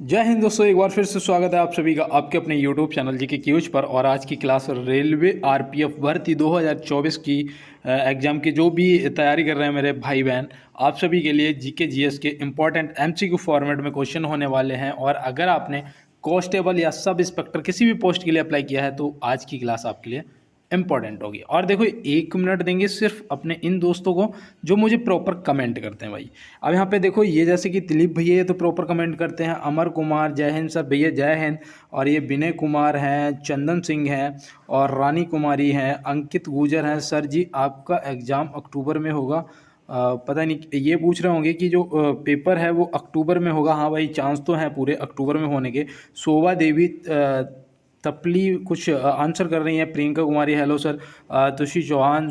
जय हिंद दोस्तों, एक बार फिर से स्वागत है आप सभी का आपके अपने YouTube चैनल जीके क्यूज पर। और आज की क्लास रेलवे आरपीएफ भर्ती 2024 की एग्ज़ाम की जो भी तैयारी कर रहे हैं मेरे भाई बहन, आप सभी के लिए जीके जीएस के इम्पोर्टेंट एमसीक्यू फॉर्मेट में क्वेश्चन होने वाले हैं। और अगर आपने कांस्टेबल या सब इंस्पेक्टर किसी भी पोस्ट के लिए अप्लाई किया है तो आज की क्लास आपके लिए इंपॉर्टेंट होगी। और देखो, 1 मिनट देंगे सिर्फ अपने इन दोस्तों को जो मुझे प्रॉपर कमेंट करते हैं भाई। अब यहाँ पे देखो, ये जैसे कि दिलीप भैया ये तो प्रॉपर कमेंट करते हैं, अमर कुमार जय हिंद सर भैया जय हिंद। और ये विनय कुमार हैं, चंदन सिंह हैं और रानी कुमारी हैं, अंकित गुजर हैं। सर जी आपका एग्ज़ाम अक्टूबर में होगा। पता नहीं, ये पूछ रहे होंगे कि जो पेपर है वो अक्टूबर में होगा। हाँ भाई, चांस तो हैं पूरे अक्टूबर में होने के। शोभा देवी तपली कुछ आंसर कर रही हैं। Priyanka Kumari hello sir. तुषी चौहान,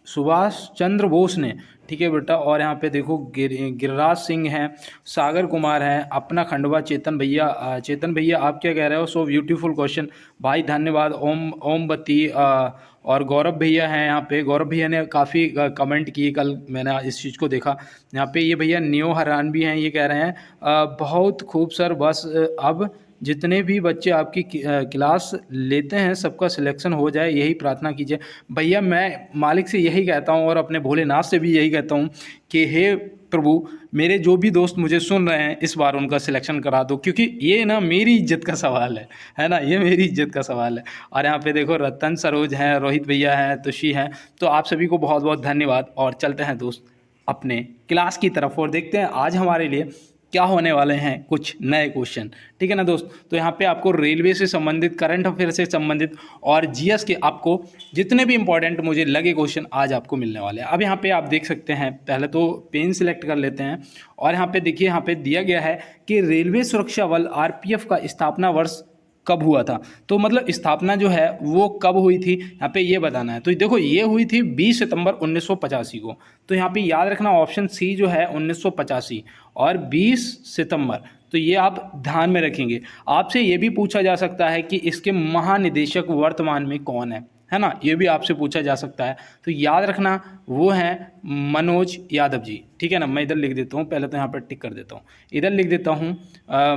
सुभाष चंद्र बोस ने, ठीक है बेटा। और यहाँ पे देखो गिरिराज सिंह हैं, सागर कुमार हैं, अपना खंडवा चेतन भैया आप क्या कह रहे हो? सो ब्यूटीफुल क्वेश्चन भाई, धन्यवाद। ओमबती और गौरव भैया हैं यहाँ पे। गौरव भैया ने काफ़ी कमेंट किए, कल मैंने इस चीज़ को देखा। यहाँ पे ये भैया नियो हरान भी हैं, ये कह रहे हैं बहुत खूब सर, बस अब जितने भी बच्चे आपकी क्लास लेते हैं सबका सिलेक्शन हो जाए, यही प्रार्थना कीजिए। भैया मैं मालिक से यही कहता हूँ और अपने भोलेनाथ से भी यही कहता हूँ कि हे प्रभु, मेरे जो भी दोस्त मुझे सुन रहे हैं इस बार उनका सिलेक्शन करा दो, क्योंकि ये ना मेरी इज्जत का सवाल है ना, ये मेरी इज्जत का सवाल है। और यहाँ पे देखो रतन सरोज हैं, रोहित भैया हैं, तुषी हैं। तो आप सभी को बहुत बहुत धन्यवाद। और चलते हैं दोस्त अपने क्लास की तरफ और देखते हैं आज हमारे लिए क्या होने वाले हैं कुछ नए क्वेश्चन, ठीक है ना दोस्त। तो यहाँ पे आपको रेलवे से संबंधित, करंट अफेयर से संबंधित और जीएस के आपको जितने भी इंपॉर्टेंट मुझे लगे क्वेश्चन आज आपको मिलने वाले हैं। अब यहाँ पे आप देख सकते हैं, पहले तो पेन सिलेक्ट कर लेते हैं। और यहाँ पे देखिए, यहाँ पे दिया गया है कि रेलवे सुरक्षा बल आरपीएफ का स्थापना वर्ष कब हुआ था। तो मतलब स्थापना जो है वो कब हुई थी, यहाँ पे ये बताना है। तो देखो, ये हुई थी 20 सितंबर 1985 को। तो यहाँ पे याद रखना ऑप्शन सी जो है 1985 और 20 सितंबर, तो ये आप ध्यान में रखेंगे। आपसे ये भी पूछा जा सकता है कि इसके महानिदेशक वर्तमान में कौन है ना, ये भी आपसे पूछा जा सकता है। तो याद रखना वो हैं मनोज यादव जी, ठीक है ना। मैं इधर लिख देता हूँ, पहले तो यहाँ पर टिक कर देता हूँ, इधर लिख देता हूँ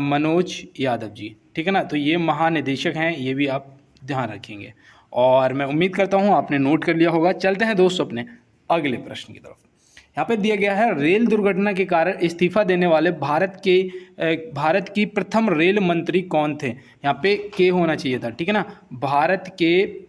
मनोज यादव जी, ठीक है ना। तो ये महानिदेशक हैं, ये भी आप ध्यान रखेंगे। और मैं उम्मीद करता हूँ आपने नोट कर लिया होगा। चलते हैं दोस्तों अपने अगले प्रश्न की तरफ। यहाँ पे दिया गया है, रेल दुर्घटना के कारण इस्तीफा देने वाले भारत की प्रथम रेल मंत्री कौन थे। यहाँ पे के होना चाहिए था, ठीक है ना। भारत के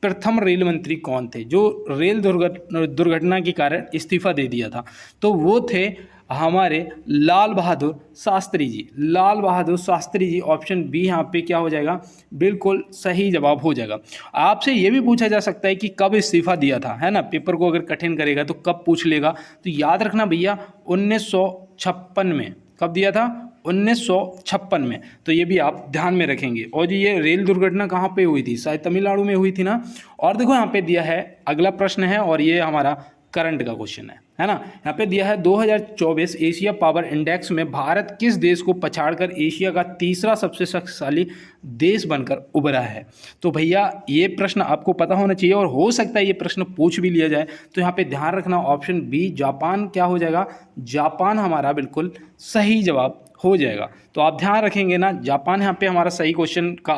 प्रथम रेल मंत्री कौन थे जो रेल दुर्घटना के कारण इस्तीफा दे दिया था। तो वो थे हमारे लाल बहादुर शास्त्री जी। लाल बहादुर शास्त्री जी, ऑप्शन बी यहाँ पे क्या हो जाएगा, बिल्कुल सही जवाब हो जाएगा। आपसे ये भी पूछा जा सकता है कि कब इस्तीफा दिया था, है ना। पेपर को अगर कठिन करेगा तो कब पूछ लेगा। तो याद रखना भैया 1956 में। कब दिया था? 1956 में। तो ये भी आप ध्यान में रखेंगे। और ये रेल दुर्घटना कहाँ पे हुई थी? शायद तमिलनाडु में हुई थी ना। और देखो यहाँ पे दिया है, अगला प्रश्न है और ये हमारा करंट का क्वेश्चन है ना। यहाँ पे दिया है 2024 एशिया पावर इंडेक्स में भारत किस देश को पछाड़कर एशिया का तीसरा सबसे शक्तिशाली देश बनकर उभरा है। तो भैया ये प्रश्न आपको पता होना चाहिए और हो सकता है ये प्रश्न पूछ भी लिया जाए। तो यहाँ पे ध्यान रखना ऑप्शन बी जापान क्या हो जाएगा, जापान हमारा बिल्कुल सही जवाब हो जाएगा। तो आप ध्यान रखेंगे ना, जापान यहाँ पे हमारा सही क्वेश्चन का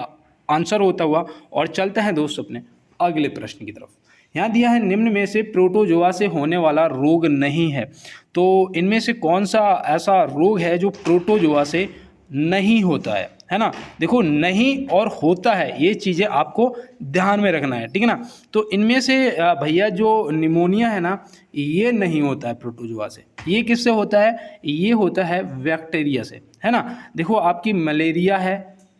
आंसर होता हुआ। और चलते हैं दोस्त अपने अगले प्रश्न की तरफ। यहाँ दिया है, निम्न में से प्रोटोजोआ से होने वाला रोग नहीं है। तो इनमें से कौन सा ऐसा रोग है जो प्रोटोजोआ से नहीं होता है ना। देखो, नहीं और होता है, ये चीज़ें आपको ध्यान में रखना है, ठीक है ना। तो इनमें से भैया जो निमोनिया है ना, ये नहीं होता है प्रोटोजोआ से। ये किससे होता है? ये होता है बैक्टीरिया से, है ना। देखो, आपकी मलेरिया है,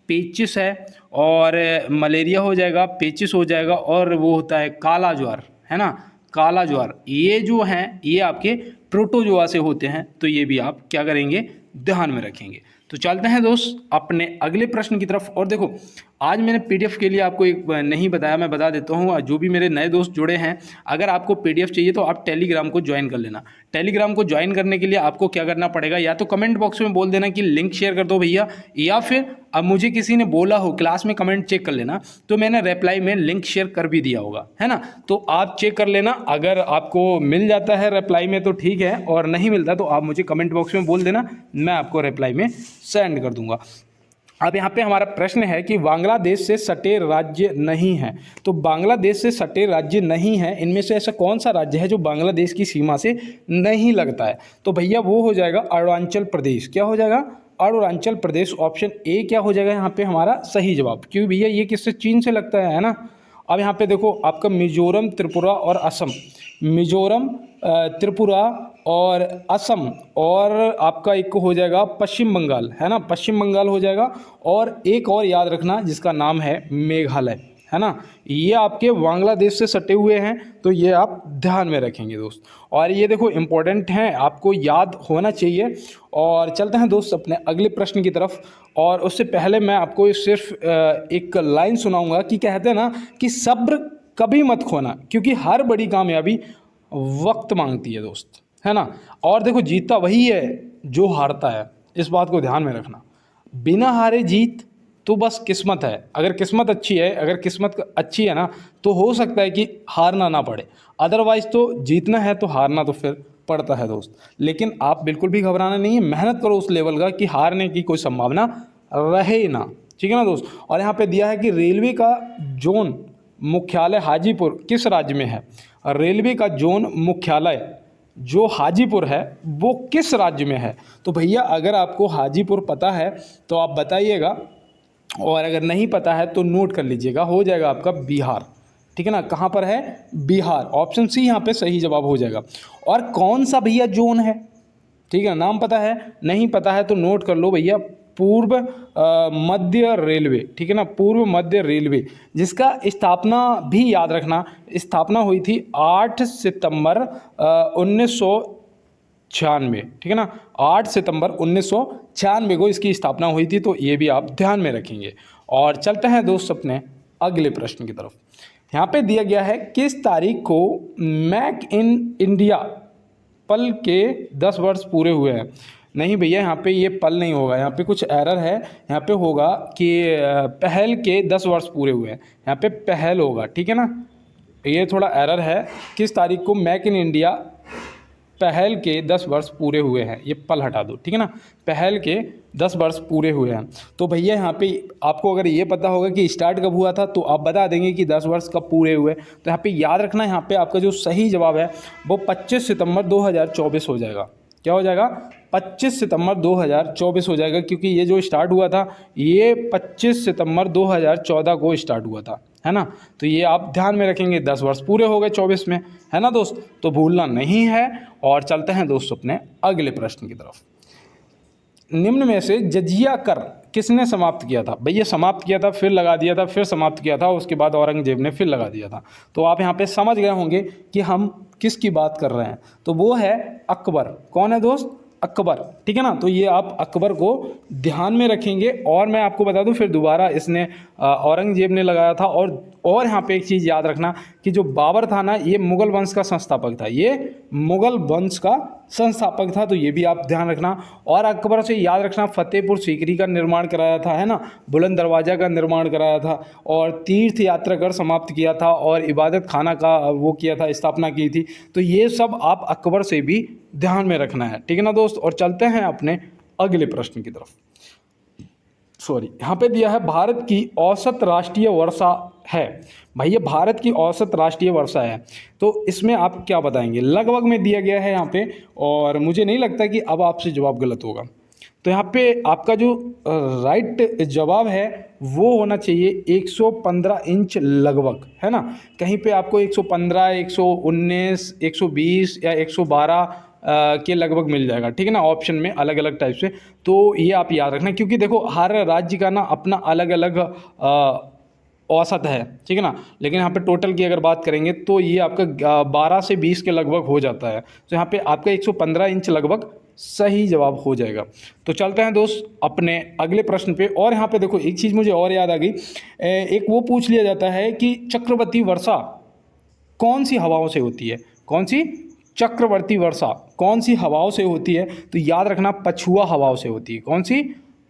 पेचिस है, और मलेरिया हो जाएगा, पेचिस हो जाएगा, और वो होता है काला ज्वार, है ना। काला ज्वार, ये जो हैं ये आपके प्रोटोजोआ से होते हैं। तो ये भी आप क्या करेंगे, ध्यान में रखेंगे। तो चलते हैं दोस्त अपने अगले प्रश्न की तरफ। और देखो, आज मैंने पीडीएफ के लिए आपको एक नहीं बताया, मैं बता देता हूँ। जो भी मेरे नए दोस्त जुड़े हैं, अगर आपको पीडीएफ चाहिए तो आप टेलीग्राम को ज्वाइन कर लेना। टेलीग्राम को ज्वाइन करने के लिए आपको क्या करना पड़ेगा, या तो कमेंट बॉक्स में बोल देना कि लिंक शेयर कर दो भैया, या फिर अब मुझे किसी ने बोला हो, क्लास में कमेंट चेक कर लेना, तो मैंने रिप्लाई में लिंक शेयर कर भी दिया होगा, है ना। तो आप चेक कर लेना, अगर आपको मिल जाता है रिप्लाई में तो ठीक है, और नहीं मिलता तो आप मुझे कमेंट बॉक्स में बोल देना, मैं आपको रिप्लाई में सेंड कर दूंगा। अब यहाँ पे हमारा प्रश्न है कि बांग्लादेश से सटे राज्य नहीं है। तो बांग्लादेश से सटे राज्य नहीं है, इनमें से ऐसा कौन सा राज्य है जो बांग्लादेश की सीमा से नहीं लगता है? तो भैया वो हो जाएगा अरुणाचल प्रदेश। क्या हो जाएगा? अरुणाचल प्रदेश। ऑप्शन ए क्या हो जाएगा यहाँ पे हमारा सही जवाब, क्योंकि भैया ये किससे, चीन से लगता है ना। अब यहाँ पे देखो, आपका मिजोरम, त्रिपुरा और असम, मिजोरम, त्रिपुरा और असम, और आपका एक हो जाएगा पश्चिम बंगाल, है ना, पश्चिम बंगाल हो जाएगा। और एक और याद रखना जिसका नाम है मेघालय, है ना। ये आपके बांग्लादेश से सटे हुए हैं, तो ये आप ध्यान में रखेंगे दोस्त। और ये देखो इम्पोर्टेंट हैं, आपको याद होना चाहिए। और चलते हैं दोस्त अपने अगले प्रश्न की तरफ। और उससे पहले मैं आपको सिर्फ एक लाइन सुनाऊंगा कि कहते हैं ना कि सब्र कभी मत खोना, क्योंकि हर बड़ी कामयाबी वक्त मांगती है दोस्त, है ना। और देखो, जीतता वही है जो हारता है, इस बात को ध्यान में रखना। बिना हारे जीत तो बस किस्मत है। अगर किस्मत अच्छी है, अगर किस्मत अच्छी है ना, तो हो सकता है कि हारना ना पड़े। अदरवाइज तो जीतना है तो हारना तो फिर पड़ता है दोस्त। लेकिन आप बिल्कुल भी घबराना नहीं है, मेहनत करो उस लेवल का कि हारने की कोई संभावना रहे ना, ठीक है ना दोस्त। और यहाँ पे दिया है कि रेलवे का जोन मुख्यालय हाजीपुर किस राज्य में है? रेलवे का जोन मुख्यालय जो हाजीपुर है वो किस राज्य में है? तो भैया अगर आपको हाजीपुर पता है तो आप बताइएगा, और अगर नहीं पता है तो नोट कर लीजिएगा, हो जाएगा आपका बिहार, ठीक है ना। कहाँ पर है? बिहार। ऑप्शन सी यहाँ पे सही जवाब हो जाएगा। और कौन सा भैया जोन है, ठीक है, नाम पता है? नहीं पता है तो नोट कर लो भैया, पूर्व मध्य रेलवे, ठीक है ना, पूर्व मध्य रेलवे, जिसका स्थापना भी याद रखना, स्थापना हुई थी 8 सितंबर 1996, ठीक है ना, 8 सितंबर 1996 को इसकी स्थापना हुई थी, तो ये भी आप ध्यान में रखेंगे। और चलते हैं दोस्त अपने अगले प्रश्न की तरफ। यहाँ पे दिया गया है किस तारीख को मेक इन इंडिया पल के 10 वर्ष पूरे हुए हैं? नहीं भैया, यहाँ पे ये पल नहीं होगा, यहाँ पे कुछ एरर है। यहाँ पे होगा कि पहल के 10 वर्ष पूरे हुए हैं, यहाँ पे पहल होगा, ठीक है ना। ये थोड़ा एरर है। किस तारीख को मेक इन इंडिया पहल के 10 वर्ष पूरे हुए हैं, ये पल हटा दो, ठीक है ना, पहल के 10 वर्ष पूरे हुए हैं। तो भैया यहाँ पे आपको अगर ये पता होगा कि स्टार्ट कब हुआ था तो आप बता देंगे कि 10 वर्ष कब पूरे हुए। तो यहाँ पे याद रखना, यहाँ पे आपका जो सही जवाब है वो 25 सितंबर 2024 हो जाएगा। क्या हो जाएगा? 25 सितंबर 2024 हो जाएगा, क्योंकि ये जो स्टार्ट हुआ था ये 25 सितंबर 2014 को स्टार्ट हुआ था, है ना। तो ये आप ध्यान में रखेंगे, 10 वर्ष पूरे हो गए 24 में, है ना दोस्त, तो भूलना नहीं है। और चलते हैं दोस्त अपने अगले प्रश्न की तरफ। निम्न में से जजिया कर किसने समाप्त किया था? भैया समाप्त किया था, फिर लगा दिया था, फिर समाप्त किया था, उसके बाद औरंगजेब ने फिर लगा दिया था। तो आप यहाँ पे समझ गए होंगे कि हम किसकी बात कर रहे हैं। तो वो है अकबर। कौन है दोस्त? अकबर, ठीक है ना। तो ये आप अकबर को ध्यान में रखेंगे। और मैं आपको बता दूं, फिर दोबारा इसने औरंगजेब ने लगाया था। और यहाँ पे एक चीज़ याद रखना कि जो बाबर था ना, ये मुगल वंश का संस्थापक था, ये मुगल वंश का संस्थापक था, तो ये भी आप ध्यान रखना। और अकबर से याद रखना, फतेहपुर सीकरी का निर्माण कराया था, है ना, बुलंद दरवाज़ा का निर्माण कराया था, और तीर्थ यात्रा कर समाप्त किया था, और इबादत खाना का वो किया था, स्थापना की थी। तो ये सब आप अकबर से भी ध्यान में रखना है, ठीक है ना दोस्त। और चलते हैं अपने अगले प्रश्न की तरफ। यहाँ पे दिया है भारत की औसत राष्ट्रीय वर्षा है। भैया भारत की औसत राष्ट्रीय वर्षा है, तो इसमें आप क्या बताएंगे? लगभग में दिया गया है यहाँ पे, और मुझे नहीं लगता कि अब आपसे जवाब गलत होगा। तो यहाँ पे आपका जो राइट जवाब है वो होना चाहिए 115 इंच लगभग, है ना। कहीं पे आपको 115, 119, 120 या 112 के लगभग मिल जाएगा, ठीक है ना, ऑप्शन में अलग अलग टाइप से। तो ये आप याद रखना, क्योंकि देखो हर राज्य का ना अपना अलग अलग औसत है, ठीक है ना। लेकिन यहाँ पे टोटल की अगर बात करेंगे तो ये आपका 12 से 20 के लगभग हो जाता है। तो यहाँ पे आपका 115 इंच लगभग सही जवाब हो जाएगा। तो चलते हैं दोस्त अपने अगले प्रश्न पे। और यहाँ पे देखो एक चीज़ मुझे और याद आ गई, एक वो पूछ लिया जाता है कि चक्रवर्ती वर्षा कौन सी हवाओं से होती है, कौन सी चक्रवर्ती वर्षा कौन सी हवाओं से होती है, तो याद रखना पछुआ हवाओं से होती है। कौन सी?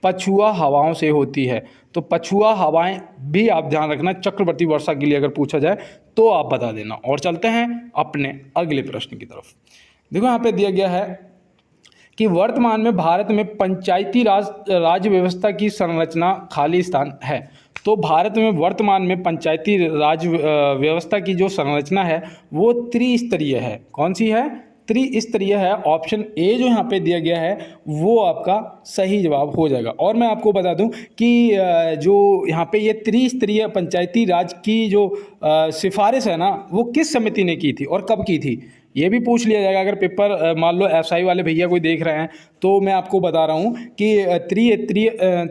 पछुआ हवाओं से होती है। तो पछुआ हवाएं भी आप ध्यान रखना, चक्रवर्ती वर्षा के लिए अगर पूछा जाए तो आप बता देना। और चलते हैं अपने अगले प्रश्न की तरफ। देखो यहाँ पे दिया गया है कि वर्तमान में भारत में पंचायती राज व्यवस्था की संरचना खाली स्थान है। तो भारत में वर्तमान में पंचायती राज व्यवस्था की जो संरचना है वो त्रिस्तरीय है। कौन सी है? त्रिस्तरीय है। ऑप्शन ए जो यहाँ पे दिया गया है वो आपका सही जवाब हो जाएगा। और मैं आपको बता दूं कि जो यहाँ पे ये त्रिस्तरीय पंचायती राज की जो सिफारिश है ना, वो किस समिति ने की थी और कब की थी, ये भी पूछ लिया जाएगा। अगर पेपर मान लो एसआई वाले भैया कोई देख रहे हैं तो मैं आपको बता रहा हूँ कि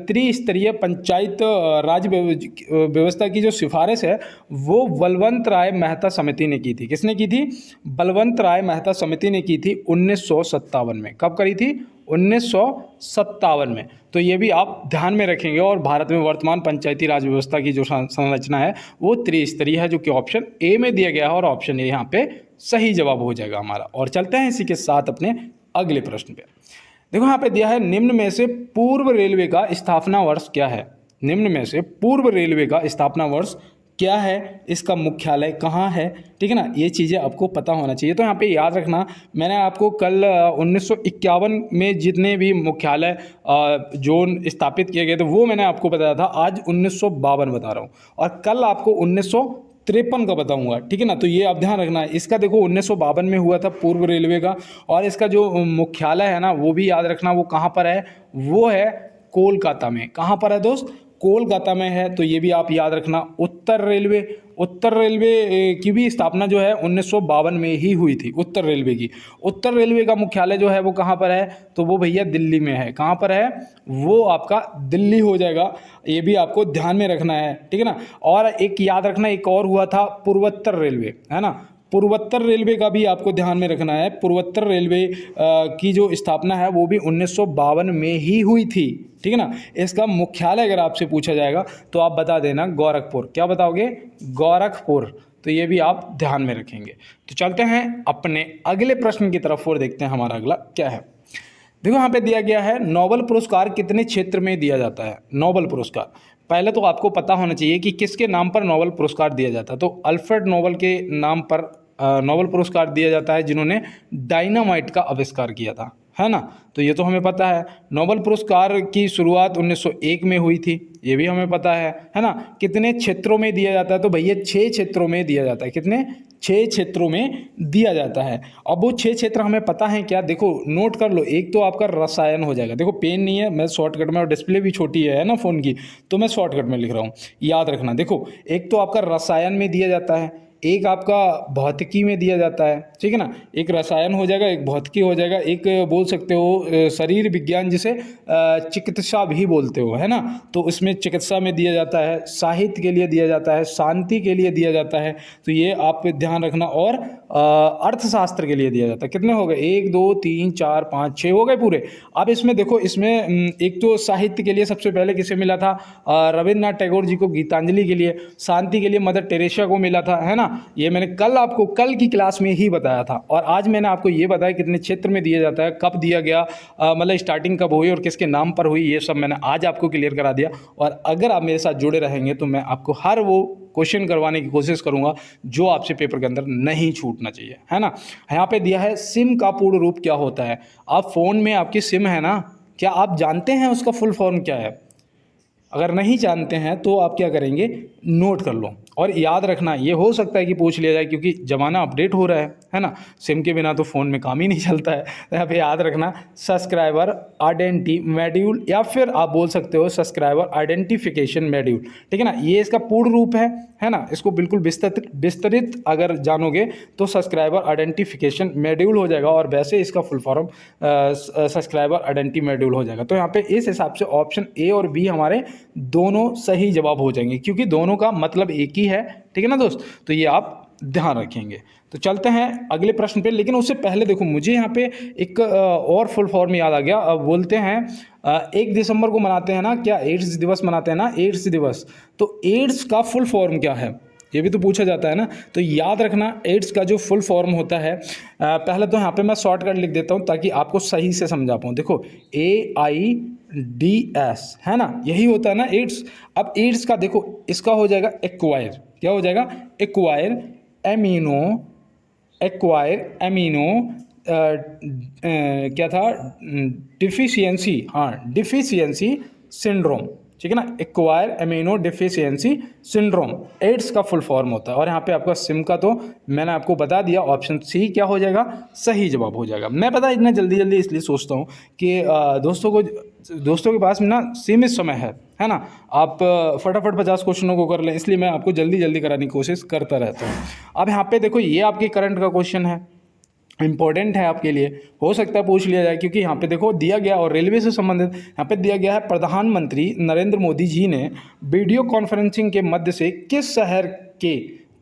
त्रिस्तरीय पंचायत राज व्यवस्था की जो सिफारिश है वो बलवंत राय मेहता समिति ने की थी। किसने की थी? बलवंत राय मेहता समिति ने की थी 1957 में। कब करी थी? 1957 में। तो ये भी आप ध्यान में रखेंगे। और भारत में वर्तमान पंचायती राज व्यवस्था की जो संरचना है वो त्रिस्तरीय है, जो कि ऑप्शन ए में दिया गया है। और ऑप्शन ए यहाँ पे सही जवाब हो जाएगा हमारा। और चलते हैं इसी के साथ अपने अगले प्रश्न पे। देखो यहाँ पे दिया है निम्न में से पूर्व रेलवे का स्थापना वर्ष क्या है। निम्न में से पूर्व रेलवे का स्थापना वर्ष क्या है, इसका मुख्यालय कहाँ है, ठीक है ना, ये चीज़ें आपको पता होना चाहिए। तो यहाँ पे याद रखना, मैंने आपको कल 1951 में जितने भी मुख्यालय जोन स्थापित किए गए थे वो मैंने आपको बताया था। आज 1952 बता रहा हूँ और कल आपको 1953 का बताऊंगा, ठीक है ना। तो ये आप ध्यान रखना है। इसका देखो 1952 में हुआ था पूर्व रेलवे का। और इसका जो मुख्यालय है ना वो भी याद रखना, वो कहाँ पर है, वो है कोलकाता में। कहाँ पर है दोस्त? कोलकाता में है। तो ये भी आप याद रखना। उत्तर रेलवे की भी स्थापना जो है 1952 में ही हुई थी। उत्तर रेलवे का मुख्यालय जो है वो कहाँ पर है, तो वो भैया दिल्ली में है। कहाँ पर है? वो आपका दिल्ली हो जाएगा। ये भी आपको ध्यान में रखना है, ठीक है ना। और एक याद रखना, एक और हुआ था पूर्वोत्तर रेलवे, है ना। पूर्वोत्तर रेलवे का भी आपको ध्यान में रखना है। पूर्वोत्तर रेलवे की जो स्थापना है वो भी 1952 में ही हुई थी, ठीक है ना। इसका मुख्यालय अगर आपसे पूछा जाएगा तो आप बता देना गोरखपुर। क्या बताओगे? गोरखपुर। तो ये भी आप ध्यान में रखेंगे। तो चलते हैं अपने अगले प्रश्न की तरफ और देखते हैं हमारा अगला क्या है। देखो यहाँ पे दिया गया है नोबेल पुरस्कार कितने क्षेत्र में दिया जाता है। नोबेल पुरस्कार पहले तो आपको पता होना चाहिए कि किसके नाम पर नोबेल पुरस्कार दिया जाता है। तो अल्फ्रेड नोबेल के नाम पर नोबेल पुरस्कार दिया जाता है, जिन्होंने डायनामाइट का आविष्कार किया था, है ना। तो ये तो हमें पता है। नोबेल पुरस्कार की शुरुआत 1901 में हुई थी, ये भी हमें पता है ना। कितने क्षेत्रों में दिया जाता है, तो भैया 6 क्षेत्रों में दिया जाता है। कितने? 6 क्षेत्रों में दिया जाता है। अब वो 6 क्षेत्र हमें पता है क्या, देखो नोट कर लो। एक तो आपका रसायन हो जाएगा। देखो पेन नहीं है, मैं शॉर्टकट में, और डिस्प्ले भी छोटी है ना फ़ोन की, तो मैं शॉर्टकट में लिख रहा हूँ, याद रखना। देखो एक तो आपका रसायन में दिया जाता है, एक आपका भौतिकी में दिया जाता है, ठीक है ना। एक रसायन हो जाएगा, एक भौतिकी हो जाएगा, एक बोल सकते हो शरीर विज्ञान, जिसे चिकित्सा भी बोलते हो, है ना। तो उसमें चिकित्सा में दिया जाता है, साहित्य के लिए दिया जाता है, शांति के लिए दिया जाता है। तो ये आप ध्यान रखना। और अर्थशास्त्र के लिए दिया जाता है। कितने हो गए? 1 2 3 4 5 6 हो गए पूरे। अब इसमें देखो, इसमें एक तो साहित्य के लिए सबसे पहले किसे मिला था? रविन्द्रनाथ टैगोर जी को गीतांजलि के लिए। शांति के लिए मदर टेरेसा को मिला था, है ना। ये मैंने कल आपको कल की क्लास में ही बताया था। और आज मैंने आपको ये बताया कितने क्षेत्र में दिया जाता है, कब दिया गया, मतलब स्टार्टिंग कब हुई और किसके नाम पर हुई, ये सब मैंने आज आपको क्लियर करा दिया। और अगर आप मेरे साथ जुड़े रहेंगे तो मैं आपको हर वो क्वेश्चन करवाने की कोशिश करूंगा जो आपसे पेपर के अंदर नहीं छूटना चाहिए, है ना। यहाँ पे दिया है सिम का पूर्ण रूप क्या होता है। आप फ़ोन में आपकी सिम है ना, क्या आप जानते हैं उसका फुल फॉर्म क्या है? अगर नहीं जानते हैं तो आप क्या करेंगे, नोट कर लो और याद रखना। ये हो सकता है कि पूछ लिया जाए क्योंकि ज़माना अपडेट हो रहा है ना। सिम के बिना तो फ़ोन में काम ही नहीं चलता है। तो यहाँ पे याद रखना, सब्सक्राइबर आइडेंटिटी मॉड्यूल, या फिर आप बोल सकते हो सब्सक्राइबर आइडेंटिफिकेशन मॉड्यूल, ठीक है ना। ये इसका पूर्ण रूप है ना। इसको बिल्कुल विस्तृत अगर जानोगे तो सब्सक्राइबर आइडेंटिफिकेशन मॉड्यूल हो जाएगा, और वैसे इसका full form subscriber identity module हो जाएगा। तो यहाँ पे इस हिसाब से ऑप्शन ए और बी हमारे दोनों सही जवाब हो जाएंगे, क्योंकि दोनों का मतलब एक ही है, ठीक है ना दोस्त। तो ये आप ध्यान रखेंगे। तो चलते हैं अगले प्रश्न पे, लेकिन उससे पहले देखो मुझे यहाँ पे एक और फुल फॉर्म याद आ गया। बोलते हैं 1 दिसंबर को मनाते हैं ना, क्या एड्स दिवस मनाते हैं ना, एड्स दिवस। तो एड्स का फुल फॉर्म क्या है, ये भी तो पूछा जाता है ना। तो याद रखना एड्स का जो फुल फॉर्म होता है, पहले तो यहाँ पे मैं शॉर्टकट लिख देता हूँ ताकि आपको सही से समझा पाऊँ। देखो AIDS है ना, यही होता है ना एड्स। अब एड्स का देखो इसका हो जाएगा एक्वायर, क्या हो जाएगा, एक्वायर एमिनो क्या था, डिफिशियंसी, हाँ डिफिशियंसी सिंड्रोम, ठीक है ना, acquire amino deficiency syndrome AIDS का फुल फॉर्म होता है। और यहाँ पे आपका सिम का तो मैंने आपको बता दिया, ऑप्शन सी क्या हो जाएगा, सही जवाब हो जाएगा। मैं पता इतना जल्दी जल्दी इसलिए सोचता हूँ कि दोस्तों के पास में ना सीमित समय है ना, आप फटाफट 50 क्वेश्चनों को कर लें, इसलिए मैं आपको जल्दी जल्दी कराने की कोशिश करता रहता हूँ। अब यहाँ पे देखो ये आपके करंट का क्वेश्चन है, इंपॉर्टेंट है आपके लिए, हो सकता है पूछ लिया जाए, क्योंकि यहाँ पे देखो दिया गया और रेलवे से संबंधित यहाँ पे दिया गया है, प्रधानमंत्री नरेंद्र मोदी जी ने वीडियो कॉन्फ्रेंसिंग के मध्य से किस शहर के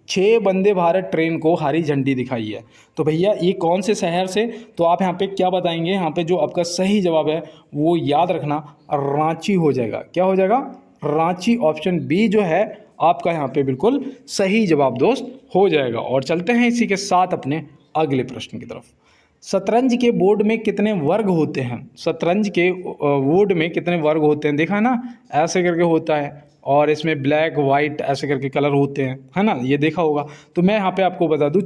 6 वंदे भारत ट्रेन को हरी झंडी दिखाई है। तो भैया ये कौन से शहर से, तो आप यहाँ पे क्या बताएंगे, यहाँ पे जो आपका सही जवाब है वो याद रखना रांची हो जाएगा। क्या हो जाएगा, रांची। ऑप्शन बी जो है आपका यहाँ पे बिल्कुल सही जवाब दोस्त हो जाएगा। और चलते हैं इसी के साथ अपने अगले प्रश्न की तरफ। शतरंज के बोर्ड में कितने वर्ग होते हैं, शतरंज के बोर्ड में कितने वर्ग होते हैं, देखा है ना, ऐसे करके होता है, और इसमें ब्लैक वाइट ऐसे करके कलर होते हैं, है ना, ये देखा होगा। तो मैं यहाँ पे आपको बता दूँ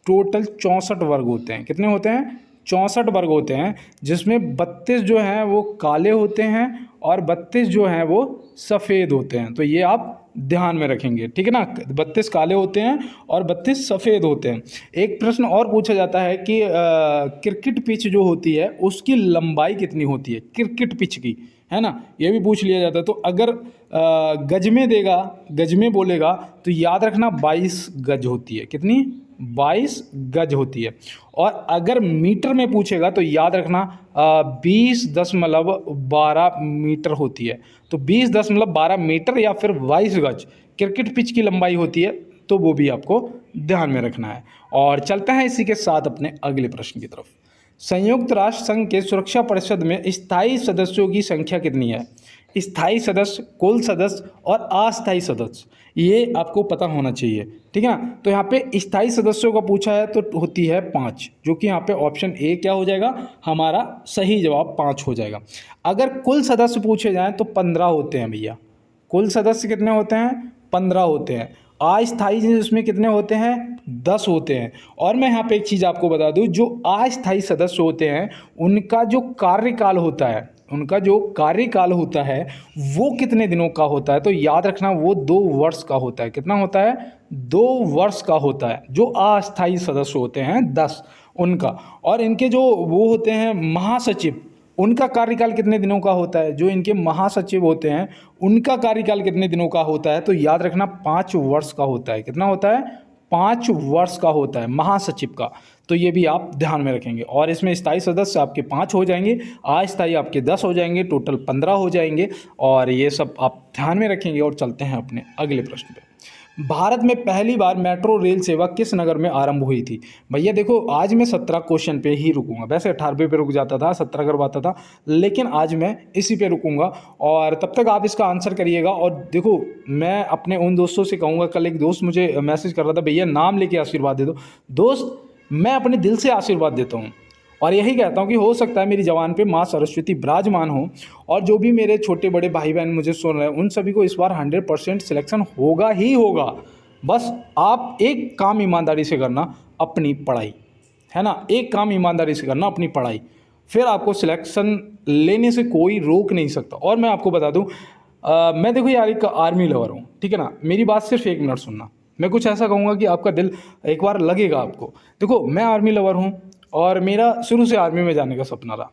टोटल 64 वर्ग होते हैं। कितने होते हैं, 64 वर्ग होते हैं, जिसमें 32 जो हैं वो काले होते हैं और 32 जो हैं वो सफ़ेद होते हैं। तो ये आप ध्यान में रखेंगे, ठीक है ना, 32 काले होते हैं और 32 सफ़ेद होते हैं। एक प्रश्न और पूछा जाता है कि क्रिकेट पिच जो होती है उसकी लंबाई कितनी होती है, क्रिकेट पिच की, है ना, ये भी पूछ लिया जाता है। तो अगर गज में देगा, गज में बोलेगा तो याद रखना 22 गज होती है। कितनी, 22 गज होती है। और अगर मीटर में पूछेगा तो याद रखना 20.12 मीटर होती है। तो 20.12 मीटर या फिर 22 गज क्रिकेट पिच की लंबाई होती है, तो वो भी आपको ध्यान में रखना है। और चलते हैं इसी के साथ अपने अगले प्रश्न की तरफ। संयुक्त राष्ट्र संघ के सुरक्षा परिषद में स्थायी सदस्यों की संख्या कितनी है, स्थायी सदस्य, कुल सदस्य और अस्थायी सदस्य, ये आपको पता होना चाहिए, ठीक है ना। तो यहाँ पे स्थायी सदस्यों का पूछा है तो होती है 5, जो कि यहाँ पे ऑप्शन ए क्या हो जाएगा, हमारा सही जवाब 5 हो जाएगा। अगर कुल सदस्य पूछे जाएँ तो 15 होते हैं भैया, कुल सदस्य कितने होते हैं, 15 होते हैं। अस्थायी उसमें कितने होते हैं, 10 होते हैं। और मैं यहाँ पे एक चीज़ आपको बता दूँ, जो अस्थायी सदस्य होते हैं उनका जो कार्यकाल होता है, उनका जो कार्यकाल होता है वो कितने दिनों का होता है, तो याद रखना वो 2 वर्ष का होता है। कितना होता है, 2 वर्ष का होता है। जो अस्थायी सदस्य होते हैं 10 उनका। और इनके जो वो होते हैं महासचिव, उनका कार्यकाल कितने दिनों का होता है, जो इनके महासचिव होते हैं उनका कार्यकाल कितने दिनों का होता है, तो याद रखना 5 वर्ष का होता है। कितना होता है, 5 वर्ष का होता है महासचिव का। तो ये भी आप ध्यान में रखेंगे। और इसमें स्थायी सदस्य आपके 5 हो जाएंगे, अस्थायी आपके 10 हो जाएंगे, टोटल 15 हो जाएंगे। और ये सब आप ध्यान में रखेंगे। और चलते हैं अपने अगले प्रश्न पे। भारत में पहली बार मेट्रो रेल सेवा किस नगर में आरंभ हुई थी। भैया देखो आज मैं 17 क्वेश्चन पे ही रुकूंगा, वैसे 18वें पे रुक जाता था, 17 करवाता था, लेकिन आज मैं इसी पे रुकूंगा। और तब तक आप इसका आंसर करिएगा। और देखो मैं अपने उन दोस्तों से कहूँगा, कल एक दोस्त मुझे मैसेज कर रहा था, भैया नाम लेके आशीर्वाद दे दो। दोस्त मैं अपने दिल से आशीर्वाद देता हूँ और यही कहता हूँ कि हो सकता है मेरी जवान पे माँ सरस्वती विराजमान हो। और जो भी मेरे छोटे बड़े भाई बहन मुझे सुन रहे हैं उन सभी को इस बार 100% सिलेक्शन होगा ही होगा। बस आप एक काम ईमानदारी से करना, अपनी पढ़ाई, है ना, एक काम ईमानदारी से करना, अपनी पढ़ाई, फिर आपको सिलेक्शन लेने से कोई रोक नहीं सकता। और मैं आपको बता दूँ मैं देखो यार एक आर्मी लवर हूँ, ठीक है ना, मेरी बात सिर्फ 1 मिनट सुनना। मैं कुछ ऐसा कहूँगा कि आपका दिल एक बार लगेगा आपको। देखो मैं आर्मी लवर हूँ और मेरा शुरू से आर्मी में जाने का सपना रहा।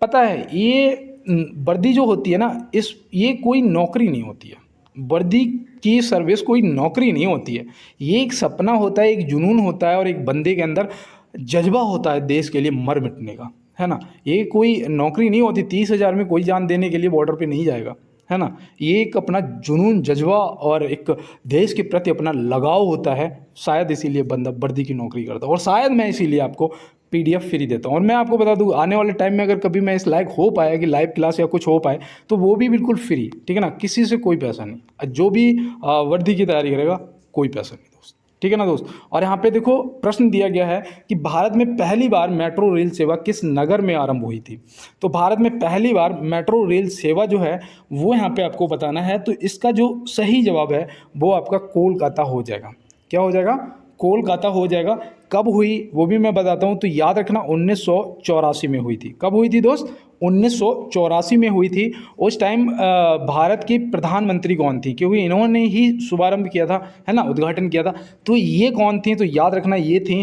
पता है ये वर्दी जो होती है ना, ये कोई नौकरी नहीं होती है, वर्दी की सर्विस कोई नौकरी नहीं होती है। ये एक सपना होता है, एक जुनून होता है और एक बंदे के अंदर जज्बा होता है देश के लिए मर मिटने का, है ना। ये कोई नौकरी नहीं होती। 30,000 में कोई जान देने के लिए बॉर्डर पे नहीं जाएगा, है ना। ये एक अपना जुनून, जज्बा और एक देश के प्रति अपना लगाव होता है, शायद इसीलिए बंदा वर्दी की नौकरी करता है, और शायद मैं इसीलिए आपको पीडीएफ फ्री देता हूँ। और मैं आपको बता दूँ, आने वाले टाइम में अगर कभी मैं इस लायक हो पाया कि लाइव क्लास या कुछ हो पाए, तो वो भी बिल्कुल फ्री, ठीक है ना, किसी से कोई पैसा नहीं। जो भी वर्दी की तैयारी करेगा, कोई पैसा नहीं दोस्त, ठीक है ना दोस्त। और यहाँ पे देखो प्रश्न दिया गया है कि भारत में पहली बार मेट्रो रेल सेवा किस नगर में आरंभ हुई थी। तो भारत में पहली बार मेट्रो रेल सेवा जो है वो यहाँ पे आपको बताना है। तो इसका जो सही जवाब है वो आपका कोलकाता हो जाएगा। क्या हो जाएगा? कोलकाता हो जाएगा। कब हुई वो भी मैं बताता हूँ, तो याद रखना 1984 में हुई थी। कब हुई थी दोस्त? 1984 में हुई थी। उस टाइम भारत की प्रधानमंत्री कौन थी? क्योंकि इन्होंने ही शुभारंभ किया था, है ना, उद्घाटन किया था। तो ये कौन थी? तो याद रखना ये थी